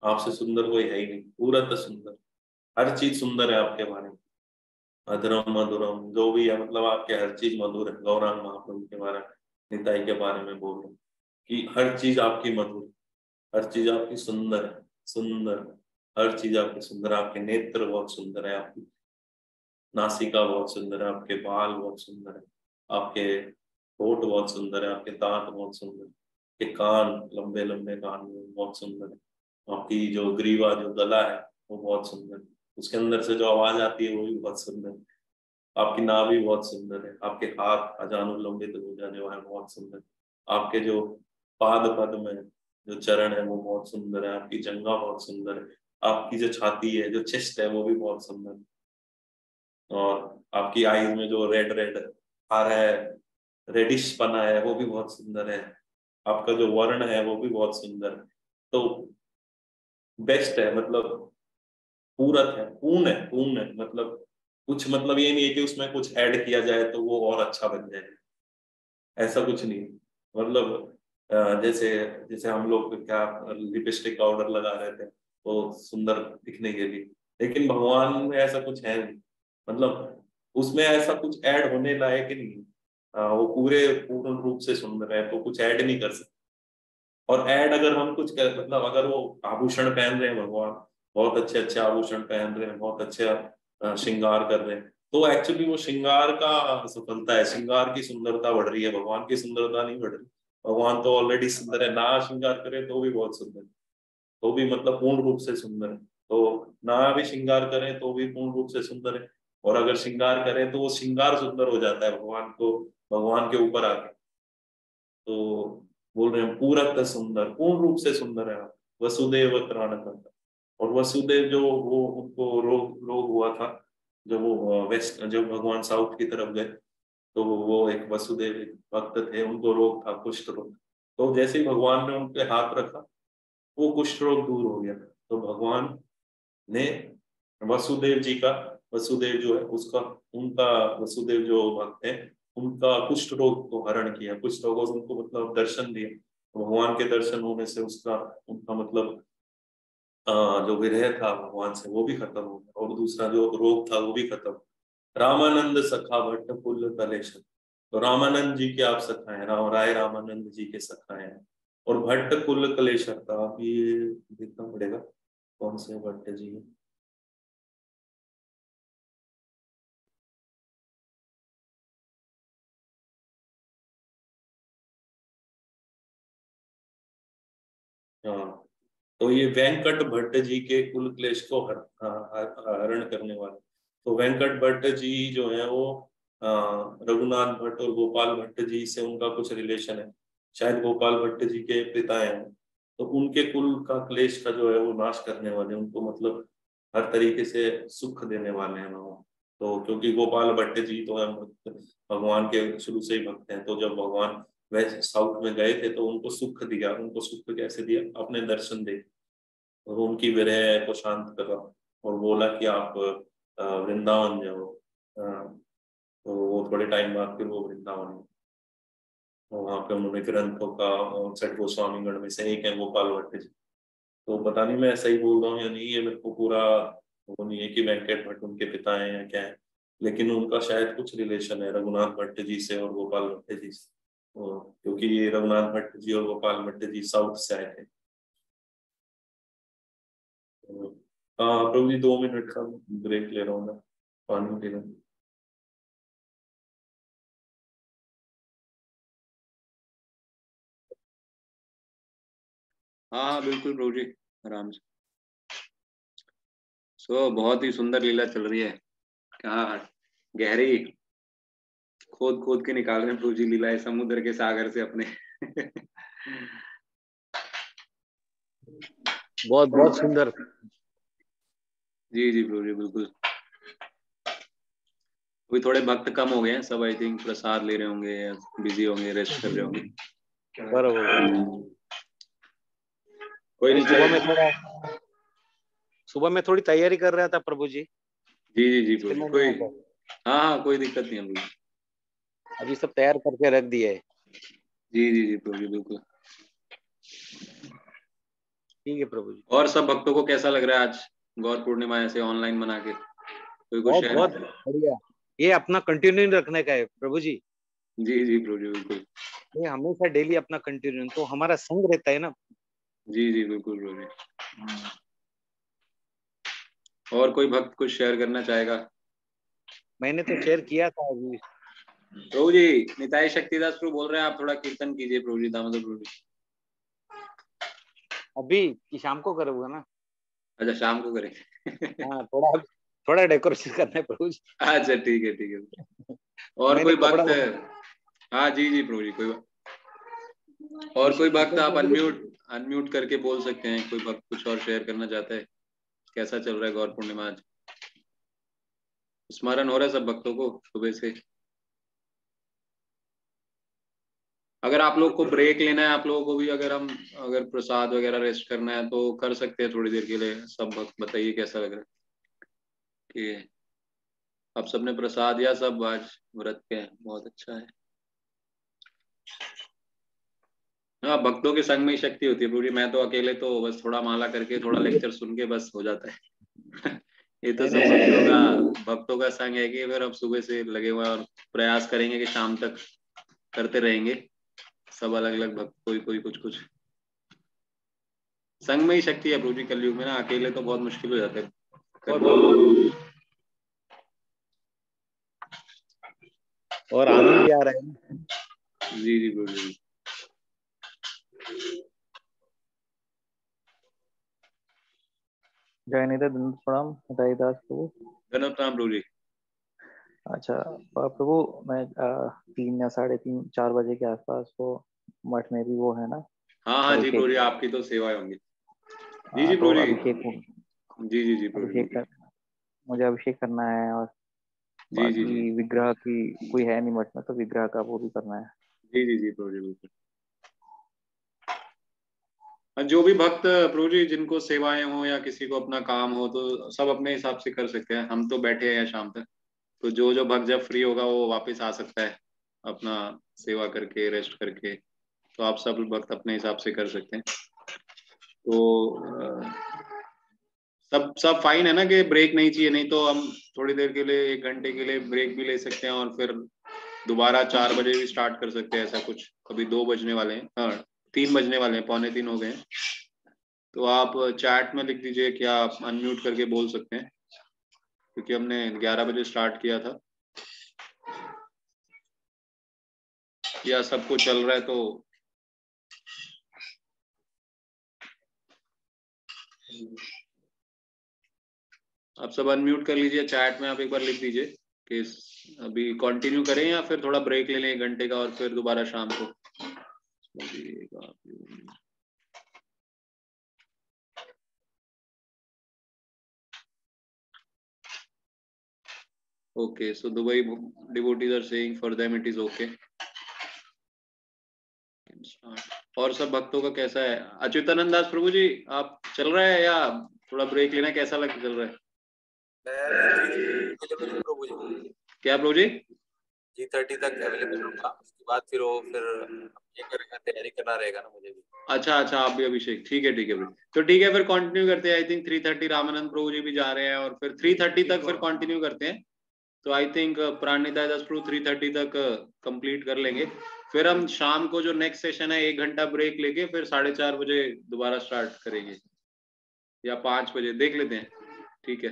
आपसे सुंदर कोई है ही नहीं, पूरत सुंदर, हर चीज सुंदर है आपके बारे में, मधुरम मधुरम जो भी है, मतलब आपके हर चीज मधुर है। गौरांग महाप्रभु के बारे में, निताई के बारे में बोल रहे हैं कि हर चीज आपकी मधुर, हर चीज आपकी सुंदर है, सुंदर, हर चीज आपकी सुंदर है, आपके नेत्र बहुत सुंदर है, आपकी नासिका बहुत सुंदर है, आपके बाल बहुत सुंदर है, आपके होठ बहुत सुंदर है, आपके दांत बहुत सुंदर है, आपके कान लंबे लंबे कान बहुत सुंदर है, आपकी जो ग्रीवा जो गला है वो बहुत सुंदर है, उसके अंदर से जो आवाज आती है वो भी बहुत सुंदर है, आपकी नाभि बहुत सुंदर है, आपके हाथ अजानुलंबित भुजा जो है बहुत सुंदर है, आपके जो पाद पद्म है, जो चरण है वो बहुत सुंदर है, आपकी जंघा बहुत सुंदर है, आपकी जो छाती है, जो चेस्ट है वो भी बहुत सुंदर है, और आपकी आईज में जो रेड रेड आ रहा है, रेडिश पना है वो भी बहुत सुंदर है, आपका जो वर्ण है वो भी बहुत सुंदर है। तो बेस्ट है, मतलब पूरक है, पूर्ण है, पूर्ण है, मतलब कुछ मतलब ये नहीं है कि उसमें कुछ ऐड किया जाए तो वो और अच्छा बन जाए, ऐसा कुछ नहीं है। मतलब जैसे जैसे हम लोग क्या लिपस्टिक पाउडर लगा रहे थे वो सुंदर दिखने के लिए, लेकिन भगवान में ऐसा कुछ है नहीं, मतलब उसमें ऐसा कुछ ऐड होने लायक ही नहीं है। वो पूरे पूर्ण रूप से सुंदर है तो कुछ ऐड नहीं कर सकते। और ऐड अगर हम कुछ मतलब अगर वो आभूषण पहन रहे हैं भगवान, बहुत अच्छे अच्छे आभूषण पहन रहे हैं, बहुत अच्छे श्रृंगार कर रहे हैं, तो एक्चुअली वो श्रृंगार का सफलता है, श्रृंगार की सुंदरता बढ़ रही है, भगवान की सुंदरता नहीं बढ़ रही। भगवान तो ऑलरेडी सुंदर है, ना श्रृंगार करे तो भी बहुत सुंदर है, तो भी मतलब पूर्ण रूप से सुंदर है, तो ना भी श्रृंगार करें तो भी पूर्ण रूप से सुंदर है, और अगर श्रृंगार करें तो वो श्रृंगार सुंदर हो जाता है भगवान को, भगवान के ऊपर आके। तो बोल रहे हैं पूरक सुंदर, पूर्ण रूप से सुंदर है आप, वसुदेव त्राण करता। और वसुदेव जो वो उनको रोग रोग हुआ था, जब वो वेस्ट जब भगवान साउथ की तरफ गए, तो वो एक वसुदेव एक भक्त थे, उनको रोग था, कुष्ठ रोग। तो जैसे ही भगवान ने उनके हाथ रखा वो कुष्ठ रोग दूर हो गया। तो भगवान ने वसुदेव जी का, वसुदेव जो है उसका, उनका वसुदेव जो भक्त है उनका कुष्ठ रोग को हरण किया, कुष्ठ रोगों से उनको मतलब दर्शन दिए, तो भगवान के दर्शन होने से उसका उनका मतलब जो विरह था भगवान से वो भी खत्म हो गया, और दूसरा जो रोग था वो भी खत्म। रामानंद सखा भट्ट कुल कलेश, तो रामानंद जी के आप सखा हैं, राय रामानंद जी के सखा हैं, और भट्ट कुल कलेश था, आप ये देखना पड़ेगा कौन से भट्ट जी हैं। हाँ, तो ये वेंकट भट्ट जी के कुल क्लेश को हरण करने वाले। तो वेंकट भट्ट जी जो है वो रघुनाथ भट्ट और गोपाल भट्ट जी से उनका कुछ रिलेशन है, शायद गोपाल भट्ट जी के पिता हैं, तो उनके कुल का क्लेश का जो है वो नाश करने वाले, उनको मतलब हर तरीके से सुख देने वाले हैं वो। तो क्योंकि गोपाल भट्ट जी तो है भगवान के शुरू से ही भक्त हैं, तो जब भगवान वैसे साउथ में गए थे तो उनको सुख दिया, उनको सुख कैसे दिया, अपने दर्शन दे, और उनकी विरह को शांत करा, और बोला कि आप वृंदावन जाओ। तो वो थोड़े टाइम बाद फिर वो वृंदावन गए। और वहां पे उन्होंने ग्रंथों का 59 गोस्वामी गण में से एक है गोपाल भट्ट जी। तो पता नहीं मैं सही बोल रहा हूँ या नहीं, ये मेरे को पूरा वो नहीं है कि वेंकट भट्ट उनके पिता हैं या क्या है, लेकिन उनका शायद कुछ रिलेशन है रघुनाथ भट्ट जी से और गोपाल भट्ट जी से, क्योंकि ये रघुनाथ भट्ट जी और गोपाल भट्ट जी साउथ से आए थे। हाँ प्रभु जी, 2 मिनट का ब्रेक ले रहा हूँ मैं, पानी पीना। हाँ हाँ बिल्कुल प्रभु जी, आराम से। सो बहुत ही सुंदर लीला चल रही है, कहाँ गहरी खोद खोद के निकाल रहे हैं प्रभु जी लीला है समुद्र के सागर से अपने। बहुत बहुत सुंदर। जी जी प्रभु जी बिल्कुल। अभी थोड़े भक्त कम हो गए हैं सब, आई थिंक प्रसाद ले रहे होंगे या बिजी होंगे, रेस्ट कर रहे होंगे। बराबर बराबर। कोई अभी नहीं चलेगा। सुबह में थोड़ी तैयारी कर रहा था प्रभु जी, जी जी जी प्रभु इसलिए जी, मैं नहीं कोई आ पाया। हाँ हाँ कोई दिक्कत नहीं है प्रभु जी। अभी सब तैयार करके रख दिए है। जी जी जी प्रभु जी बिल्कुल। ठीक है प्रभु जी। और सब भक्तों को कैसा लग रहा है आज गौर पूर्णिमा ऐसे ऑनलाइन मना के? कोई कुछ बहुत शेयर? बहुत बढ़िया। ये अपना कंटिन्यू रखने का है प्रभु जी। जी जी प्रभु जी बिल्कुल। ये हमेशा डेली अपना कंटिन्यू, तो हमारा संग रहता है ना। जी जी बिल्कुल प्रभु जी। और कोई भक्त कुछ शेयर करना चाहेगा? मैंने तो शेयर किया था अभी। प्रभु जी निताई शक्तिदास प्रभु बोल रहे हैं, आप थोड़ा कीर्तन कीजिए प्रभु जी, दामोदर प्रभु जी। अभी कि शाम को करूंगा ना। अच्छा शाम को करें। हाँ, थोड़ा थोड़ा डेकोरेशन करना है प्रभु जी। अच्छा ठीक है ठीक है। और मैंने कोई कपड़ा भक्त? हाँ जी जी प्रभु जी कोई और कोई भक्त आप प्रभु जी। अनम्यूट अनम्यूट करके बोल सकते हैं, कोई भक्त कुछ और शेयर करना चाहता है? कैसा चल रहा है गौर पूर्णिमा आज? स्मरण हो रहा है सब भक्तों को सुबह से? अगर आप लोग को ब्रेक लेना है, आप लोगों को भी, अगर प्रसाद वगैरह रेस्ट करना है तो कर सकते हैं थोड़ी देर के लिए। सब भक्त बताइए कैसा लग रहा है कि आप सबने प्रसाद या सब आज व्रत पे हैं? बहुत अच्छा है। हाँ भक्तों के संग में ही शक्ति होती है प्रभु जी। मैं तो अकेले तो बस थोड़ा माला करके थोड़ा लेक्चर सुन के बस हो जाता है। ये तो नहीं सब नहीं सही है। भक्तों का संग है कि फिर अब सुबह से लगे हुए हैं और प्रयास करेंगे कि शाम तक करते रहेंगे। सब अलग अलग भक्त, कोई कोई कुछ कुछ। संग में ही शक्ति है प्रभु जी कलयुग में ना, अकेले तो बहुत मुश्किल हो जाता है करना। और आनंद भी आ रहा है। जी जी प्रभु जी। जय नित्य दिन प्रणाम हृदयदास प्रभु। धन्यवाद प्रभु जी। अच्छा प्रभु, मैं 3 या 3:30-4 बजे के आसपास वो मठ में भी वो है ना हाँ हाँ जी प्रभु अभिषेक। जी, आपकी तो सेवाएं होंगी। जी जी तो प्रभु जी। अभिषेक जी जी जी प्रभु जी अभिषेक बिल्कुल। कर, मुझे अभिषेक करना है। और जी जी जी बाकी विग्रह की कोई है नहीं मठ में, तो विग्रह का वो भी करना है। जी जी जी प्रभु जी बिल्कुल। जो भी भक्त प्रभु जी जिनको सेवाएं हो या किसी को अपना काम हो तो सब अपने हिसाब से कर सकते हैं। हम तो बैठे हैं शाम तक, तो जो जो भक्त जब फ्री होगा वो वापस आ सकता है अपना सेवा करके रेस्ट करके। तो आप सब भक्त अपने हिसाब से कर सकते हैं। तो सब सब फाइन है ना कि ब्रेक नहीं चाहिए? नहीं तो हम थोड़ी देर के लिए 1 घंटे के लिए ब्रेक भी ले सकते हैं और फिर दोबारा 4 बजे भी स्टार्ट कर सकते हैं ऐसा कुछ। अभी 2 बजने वाले हैं, हाँ 3 बजने वाले हैं, 2:45 हो गए हैं। तो आप चैट में लिख दीजिए कि आप अनम्यूट करके बोल सकते हैं, क्योंकि हमने 11 बजे स्टार्ट किया था। या सबको चल रहा है तो आप सब अनम्यूट कर लीजिए। चैट में आप एक बार लिख दीजिए कि अभी कंटिन्यू करें या फिर थोड़ा ब्रेक ले लें 1 घंटे का और फिर दोबारा शाम को। Okay, so Dubai devotees are saying for them it is okay. और सब भक्तों का कैसा है? अच्युतानंद दास प्रभु जी आप चल रहा है या थोड़ा ब्रेक लेना, कैसा लग चल रहा है? प्रभु जी क्या प्रभु जी? G30 तक अवेलेबल होगा, उसके बाद फिर ये करेगा, तैयारी करना रहेगा ना मुझे भी। अच्छा अच्छा, आप भी अभिषेक, ठीक है ठीक है भाई। तो ठीक है फिर कंटिन्यू करते हैं। आई थिंक 3:30 रामानंद प्रभु जी भी जा रहे हैं और फिर 3:30 तक फिर कंटिन्यू करते हैं। तो आई थिंक प्राणिता दास प्रभु 3:30 तक कंप्लीट कर लेंगे। फिर हम शाम को जो नेक्स्ट सेशन है 1 घंटा ब्रेक लेके फिर 4:30 बजे दोबारा स्टार्ट करेंगे या 5 बजे, देख लेते हैं। ठीक है,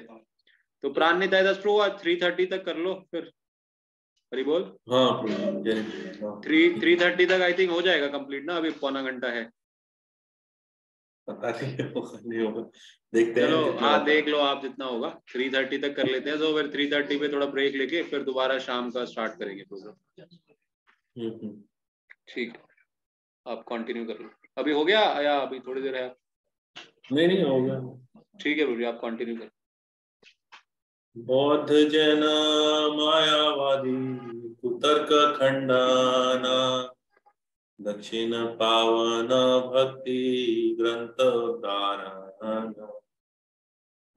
तो प्राणिता दास प्रभु आज 3:30 तक कर लो फिर। हरि बोल। हाँ 3:30 तक आई थिंक हो जाएगा कंप्लीट ना, अभी पौना घंटा है। पता नहीं होगा नहीं होगा, देखते चलो हैं जितना हाँ होता है। देख लो आप जितना होगा। 3:30 तक कर लेते हैं, तो फिर 3:30 पे थोड़ा ब्रेक लेके फिर दोबारा शाम का स्टार्ट करेंगे प्रोग्राम। हम्म। ठीक है, आप कंटिन्यू कर लो। अभी हो गया या अभी थोड़ी देर है? नहीं होगा। ठीक है भैया, आप कंटिन्यू करो। बौद्ध जन मायावादी कुतर्क खंडाना दक्षिण पावन भक्ति ग्रंथ उद्धारण।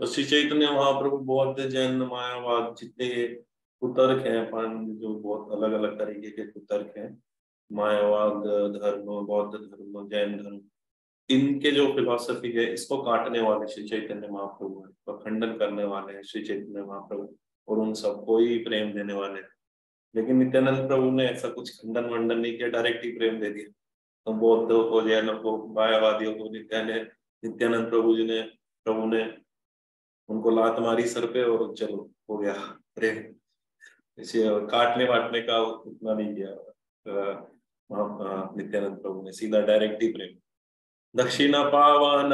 तो श्री चैतन्य महाप्रभु बौद्ध जैन मायावाद जितने कुतर्क हैं, जो बहुत अलग अलग तरीके के कुतर्क हैं, मायावाद धर्म, बौद्ध धर्म, जैन धर्म, इनके जो फिलॉसफी है इसको काटने वाले श्री चैतन्य महाप्रभु हैं, और खंडन करने वाले हैं श्री चैतन्य महाप्रभु, और उन सबको ही प्रेम देने वाले हैं। लेकिन नित्यानंद प्रभु ने ऐसा कुछ खंडन वंडन नहीं किया, डायरेक्ट ही प्रेम दे दिया। तो बौद्धों को, जैनों को, मायावादियों को नित्यानंद प्रभु ने उनको लात मारी सर पे और चलो हो गया प्रेम। इसे काटने वाटने का उतना नहीं किया नित्यानंद प्रभु ने, सीधा डायरेक्ट ही प्रेम। दक्षिण पावन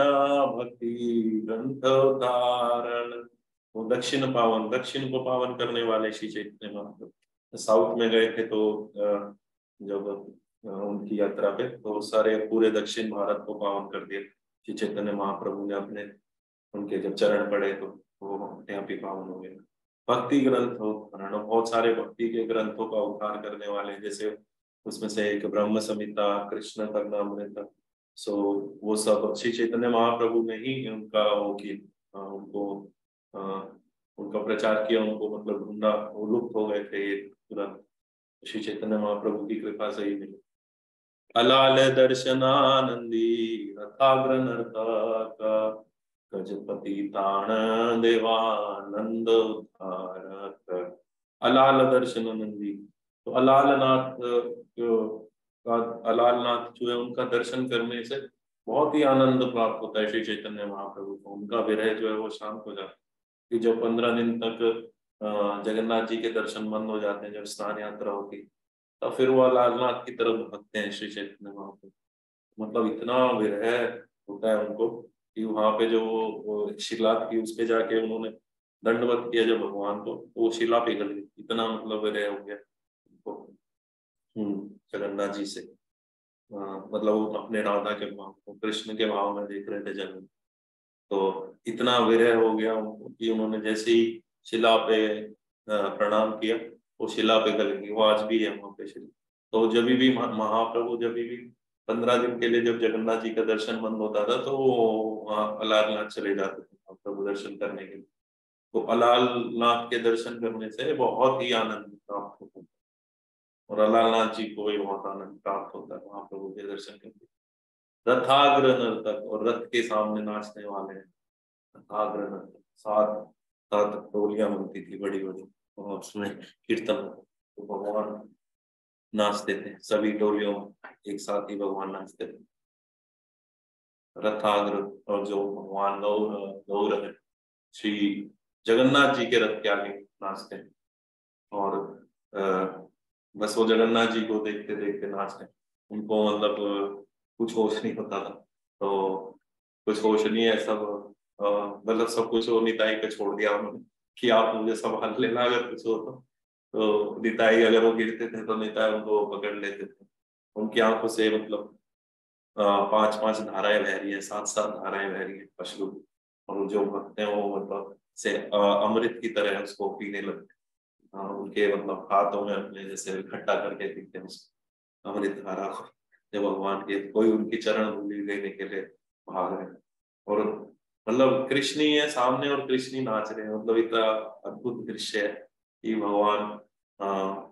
भक्ति ग्रंथ धारण, वो दक्षिण पावन, दक्षिण को पावन करने वाले श्री चैतन्य महाप्रभु। साउथ में गए थे तो जब उनकी यात्रा पे तो सारे पूरे दक्षिण भारत को पावन कर दिया श्री चैतन्य महाप्रभु ने। अपने उनके जब चरण पड़े तो वो अपने आप ही पावन हो गए। भक्ति ग्रंथ बहुत सारे भक्ति के ग्रंथों का उद्धार करने वाले, जैसे उसमें से एक ब्रह्म संहिता, कृष्ण कर्णामृत, सो वो सब श्री चैतन्य महाप्रभु ने ही उनका वो किया, उनको उनका प्रचार किया, उनको मतलब ढूंढा, वो लुप्त हो गए थे ये तुरंत श्री चैतन्य महाप्रभु की कृपा से ही मिले। अलाल दर्शनानंदी रथाग्र नर्तक, गजपति ताण देवानंद उद्धारक। अलाल दर्शनानंदी, तो अलालनाथ अलालनाथ जो है उनका दर्शन करने से बहुत ही आनंद प्राप्त होता है श्री चैतन्य महाप्रभु को। उनका विरह जो है वो शांत हो जाता है कि जब 15 दिन तक जगन्नाथ जी के दर्शन बंद हो जाते हैं, जब स्नान यात्रा होती, तो फिर वो अलालनाथ की तरफ भगते हैं श्री चैतन्य महाप्रभु। मतलब इतना विरह होता है उनको कि वहां पे जो वो शिला थी उस पे जाके उन्होंने दंडवत किया जब भगवान को, तो वो शिला पिघल गई, इतना मतलब विरह हो गया उनको जगन्नाथ जी से। मतलब वो अपने राधा के भाव को कृष्ण के भाव में देख रहे थे जगन्नाथ, तो इतना विरह हो गया उनको कि उन्होंने जैसे ही शिला पे प्रणाम किया, वो शिला पिघल गई। वो आज भी है वहां पे शिला। तो जब भी महाप्रभु जब भी 15 दिन के लिए जब जगन्नाथ जी का दर्शन बंद होता था तो वो वहाँ अलालनाथ चले जाते थे महाप्रभु दर्शन करने के लिए। तो अलालनाथ के दर्शन करने से बहुत ही आनंद प्राप्त होता है, और अलालनाथ जी को भी बहुत आनंद प्राप्त होता है महाप्रभु के दर्शन करके। रथाग्र नर्तक, और रथ के सामने नाचने वाले हैं रथाग्र नर्तक। 7 टोलियां बनती थी बड़ी बड़ी, और उसमें कीर्तन, तो भगवान नाचते थे सभी टोलियों में एक साथ ही भगवान नाचते थे। रथाग्र, और जो भगवान गौर है श्री जगन्नाथ जी के रथ के आगे नाचते हैं, और बस वो जगन्नाथ जी को देखते देखते नाचते हैं। उनको मतलब कुछ होश नहीं होता था, तो कुछ होश नहीं है, सब मतलब सब कुछ वो निताई पे छोड़ दिया उन्होंने कि आप मुझे संभाल लेना अगर कुछ हो तो निताई अगर वो गिरते थे तो निताई उनको पकड़ लेते थे। उनकी आंखों से मतलब 5-5 धाराएं बह रही है, 7-7 धाराएं बह रही है अश्रु, और जो भक्त हैं वो मतलब से अमृत की तरह उसको पीने लगते। उनके मतलब हाथों में अपने जैसे इकट्ठा करके पीते हैं उसको, अमृत धारा को, जब भगवान के कोई उनकी चरण धूलि लेने के लिए भाग रहे हैं। और मतलब कृष्ण ही है सामने और कृष्ण ही नाच रहे हैं। मतलब इतना अद्भुत दृश्य है कि भगवान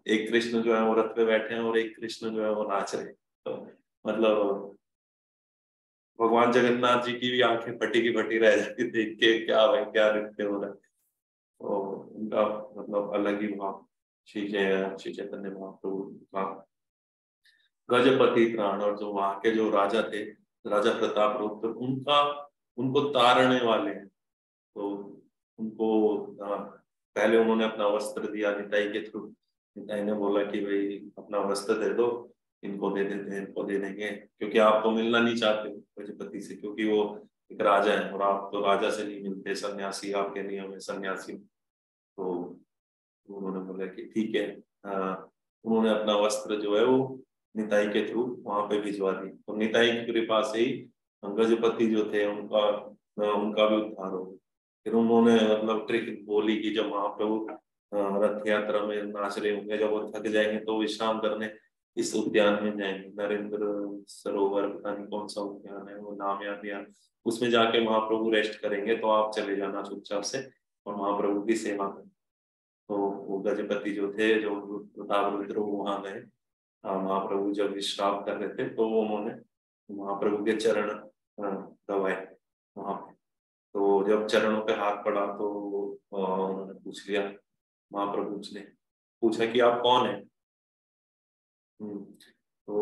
एक कृष्ण जो है वो रथ पे बैठे हैं और एक कृष्ण जो है वो नाच रहे हैं। तो मतलब भगवान जगन्नाथ जी की भी आंखें फटी की फटी रह जाती देख के, क्या भाई क्या नृत्य हो रहा है। तो उनका मतलब अलग ही भाव श्री चैतन्य महाप्रभु का। गजपति प्राण, और जो वहां के जो राजा थे, राजा प्रताप रुद्र, उनको तारने वाले हैं। तो उनको पहले उन्होंने अपना वस्त्र दिया निताई के थ्रू। निताई ने बोला कि भाई अपना वस्त्र दे दो, इनको दे देते हैं, इनको दे देंगे, क्योंकि आप तो मिलना नहीं चाहते गजपति से, क्योंकि वो एक राजा है और आप तो राजा से नहीं मिलते, सन्यासी आपके नियम है सन्यासी। तो उन्होंने बोला कि ठीक है। उन्होंने अपना वस्त्र जो है वो निताई के थ्रू वहां पे भिजवा दी। तो निताई की कृपा से ही गजपति जो थे उनका भी उद्धार हो गया। फिर उन्होंने मतलब ट्रिक बोली कि जब महाप्रभु रथ यात्रा में नाच रहे होंगे, जब वो थक जाएंगे तो विश्राम करने इस उद्यान में जाएंगे, नरेंद्र सरोवर, पता नहीं कौन सा उद्यान है वो, नाम याद नहीं, उसमें जाके महाप्रभु रेस्ट करेंगे, तो आप चले जाना चुपचाप से और महाप्रभु की सेवा करें। तो वो गजपति जो थे, जो प्रताप रुद्र, वहां गए महाप्रभु जब विश्राम कर रहे थे तो उन्होंने महाप्रभु के चरण दबाए वहां पे। तो जब चरणों पे हाथ पड़ा तो उन्होंने पूछ लिया, महाप्रभु ने पूछा कि आप कौन है। तो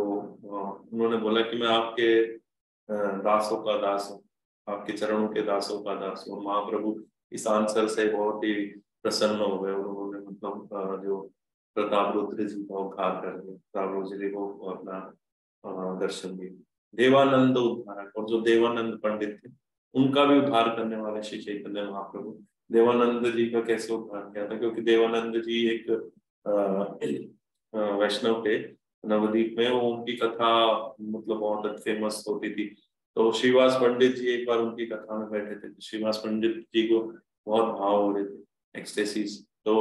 उन्होंने बोला कि मैं आपके दासों का दास हूँ, आपके चरणों के दासों का दास हूँ। महाप्रभु इस आंसर से बहुत ही प्रसन्न हो गए और उन्होंने मतलब जो प्रताप रुद्र जी का उद्धार कर दिया, प्रताप रुद्र जी को अपना दर्शन दिए। देवानंद उद्धारक, और जो देवानंद पंडित थे उनका भी उद्धार करने वाले श्री चैतन्य महाप्रभु। देवानंद जी का कैसे उद्धार किया था, क्योंकि देवानंद जी एक वैष्णव थे नवद्वीप में, वो उनकी कथा मतलब बहुत फेमस होती थी। तो श्रीवास पंडित जी एक बार उनकी कथा में बैठे थे, श्रीवास पंडित जी को बहुत भाव हो रहे थे, एक्सटेसिस। तो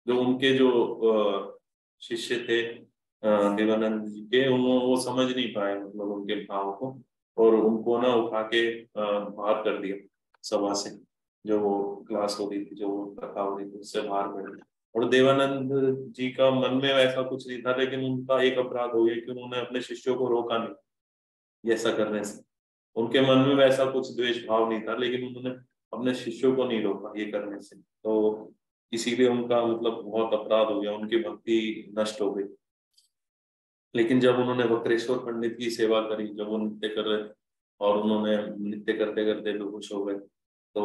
जो उनके जो शिष्य थे देवानंद जी के, उन्होंने वो समझ नहीं पाए मतलब उनके भाव को, और उनको ना उठा के बाहर कर दिया सभा से। जो वो क्लास हो रही थी, जो वो कथा हो रही थी, उससे बाहर कर दिया। और देवानंद जी का मन में वैसा कुछ नहीं था, लेकिन उनका एक अपराध हो गया कि उन्होंने अपने शिष्यों को रोका नहीं ऐसा करने से। उनके मन में वैसा कुछ द्वेष भाव नहीं था, लेकिन उन्होंने अपने शिष्यों को नहीं रोका ये करने से, तो इसीलिए उनका मतलब बहुत अपराध हो गया, उनकी भक्ति नष्ट हो गई। लेकिन जब उन्होंने वक्रेश्वर पंडित की सेवा करी, जब वो नृत्य कर रहे थे और उन्होंने नृत्य करते करते बेहोश हो गए, तो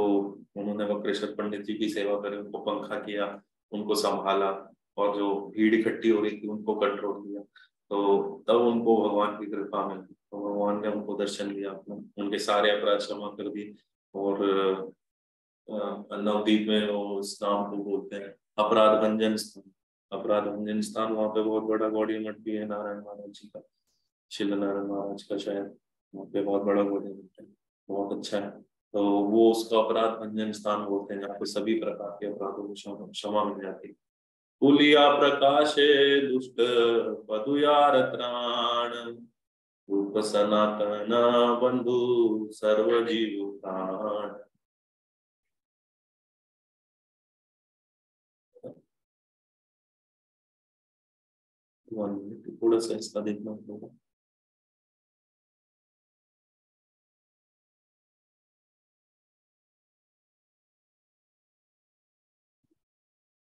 उन्होंने वक्रेश्वर पंडित जी की सेवा करी, उनको पंखा किया, उनको संभाला, और जो भीड़ इकट्ठी हो रही थी उनको कंट्रोल किया। तो तब उनको भगवान की कृपा मिली, तो भगवान ने उनको दर्शन दिया, उनके सारे अपराध क्षमा कर दिए। और नवद्वीप में वो इस नाम को बोलते हैं अपराध भंजन स्थान। अपराध भंजन स्थान, वहाँ पे बहुत बड़ा गौड़ी मठ भी है नारायण महाराज जी का, शिल नारायण महाराज का, शायद वहाँ पे बहुत बड़ा गौड़ी मठ है, बहुत अच्छा है। तो वो उसका अपराध भंजन स्थान बोलते हैं, जहाँ पे सभी प्रकार के अपराधों को क्षमा मिल जाती है। कुलिया प्रकाशे दुष्ट पदुयार त्राण, रूप सनातन बंधु सर्व जीव प्राण। थोड़ा सा इसका देखना होगा।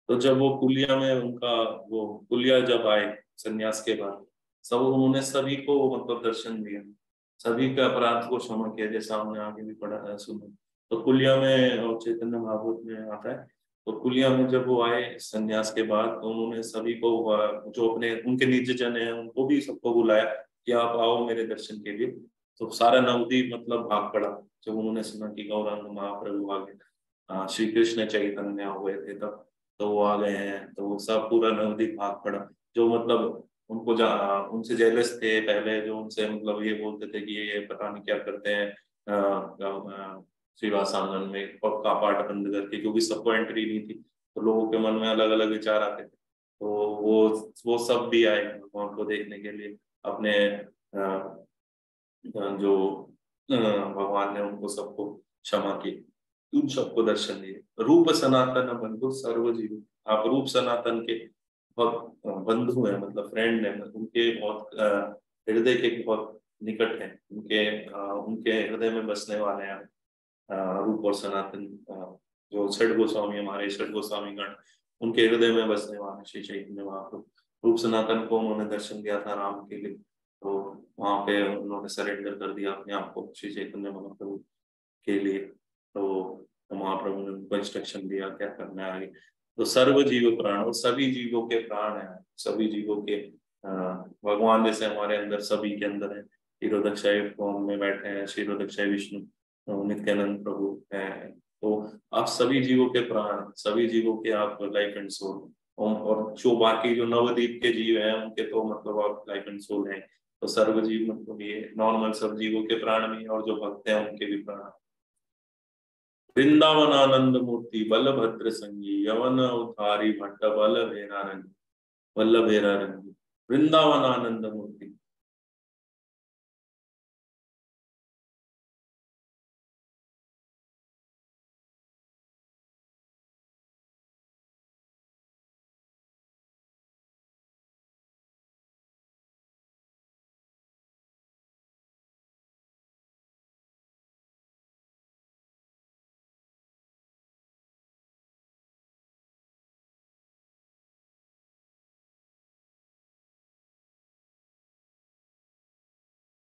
तो जब वो कुलिया में उनका वो कुलिया जब आए संन्यास के बाद, सब उन्होंने सभी को मतलब दर्शन दिया, सभी का अपराध को क्षमा किया, जैसा हमने आगे भी पढ़ा है सुना। तो कुलिया में और चैतन्य महाभूत में आता है, तो कुलिया में जब वो आए संन्यास के बाद, तो उन्होंने सभी को जो अपने उनके निज जन है उनको भी सबको बुलाया कि आप आओ मेरे दर्शन के लिए। तो सारा नवद्वीप मतलब भाग पड़ा जब उन्होंने सुना कि गौरांग महाप्रभु आ गए, श्री कृष्ण चैतन्य हुए थे तब, तो वो आ गए हैं। तो सब पूरा नवद्वीप भाग पड़ा, जो मतलब उनको उनसे जेलस थे पहले, जो उनसे मतलब ये बोलते थे कि ये पता नहीं क्या करते हैं श्रीवास आंगन में पक्का पाट बंद करके, क्योंकि सबको एंट्री नहीं थी, तो लोगों के मन में अलग अलग विचार आते थे। तो वो सब भी आए भगवान को देखने के लिए, अपने जो भगवान ने उनको सबको क्षमा की, उन सबको दर्शन दिए। रूप सनातन बंधु सर्वजीव, आप रूप सनातन के बहुत बंधु हैं, मतलब फ्रेंड है, उनके बहुत हृदय के बहुत निकट है, उनके हृदय में बसने वाले हैं रूप और सनातन। जो छठ गोस्वामी हमारे छठ गोस्वामी गण, उनके हृदय में बसने वाले श्री चैतन्य महाप्रभु। रूप सनातन को उन्होंने दर्शन दिया था राम के लिए, तो वहां पे उन्होंने सरेंडर कर दिया अपने आप को श्री चैतन्य महाप्रभु के लिए। तो महाप्रभु ने उनको इंस्ट्रक्शन दिया क्या करना है आगे। तो सर्व जीव प्राण, और सभी जीवों के प्राण है, सभी जीवों के भगवान जैसे हमारे अंदर सभी के अंदर है। क्षीरोदक्षाय फॉर्म में बैठे हैं क्षीरोदक्षाय विष्णु, नित्यानंद प्रभु है। तो आप सभी जीवों के प्राण, सभी जीवों के आप लाइफ एंड सोल, और जो बाकी जो नवद्वीप के जीव हैं उनके तो मतलब आप लाइफ एंड सोल हैं। तो सर्व जीव मतलब ये नॉर्मल सब जीवों के प्राण भी, और जो भक्त हैं उनके भी प्राण। वृंदावन आनंद मूर्ति बलभद्र संगी, यवन उद्धारी भट्ट बल भेरा रंगी, वल्लभेरा रंगी। वृंदावन आनंद मूर्ति,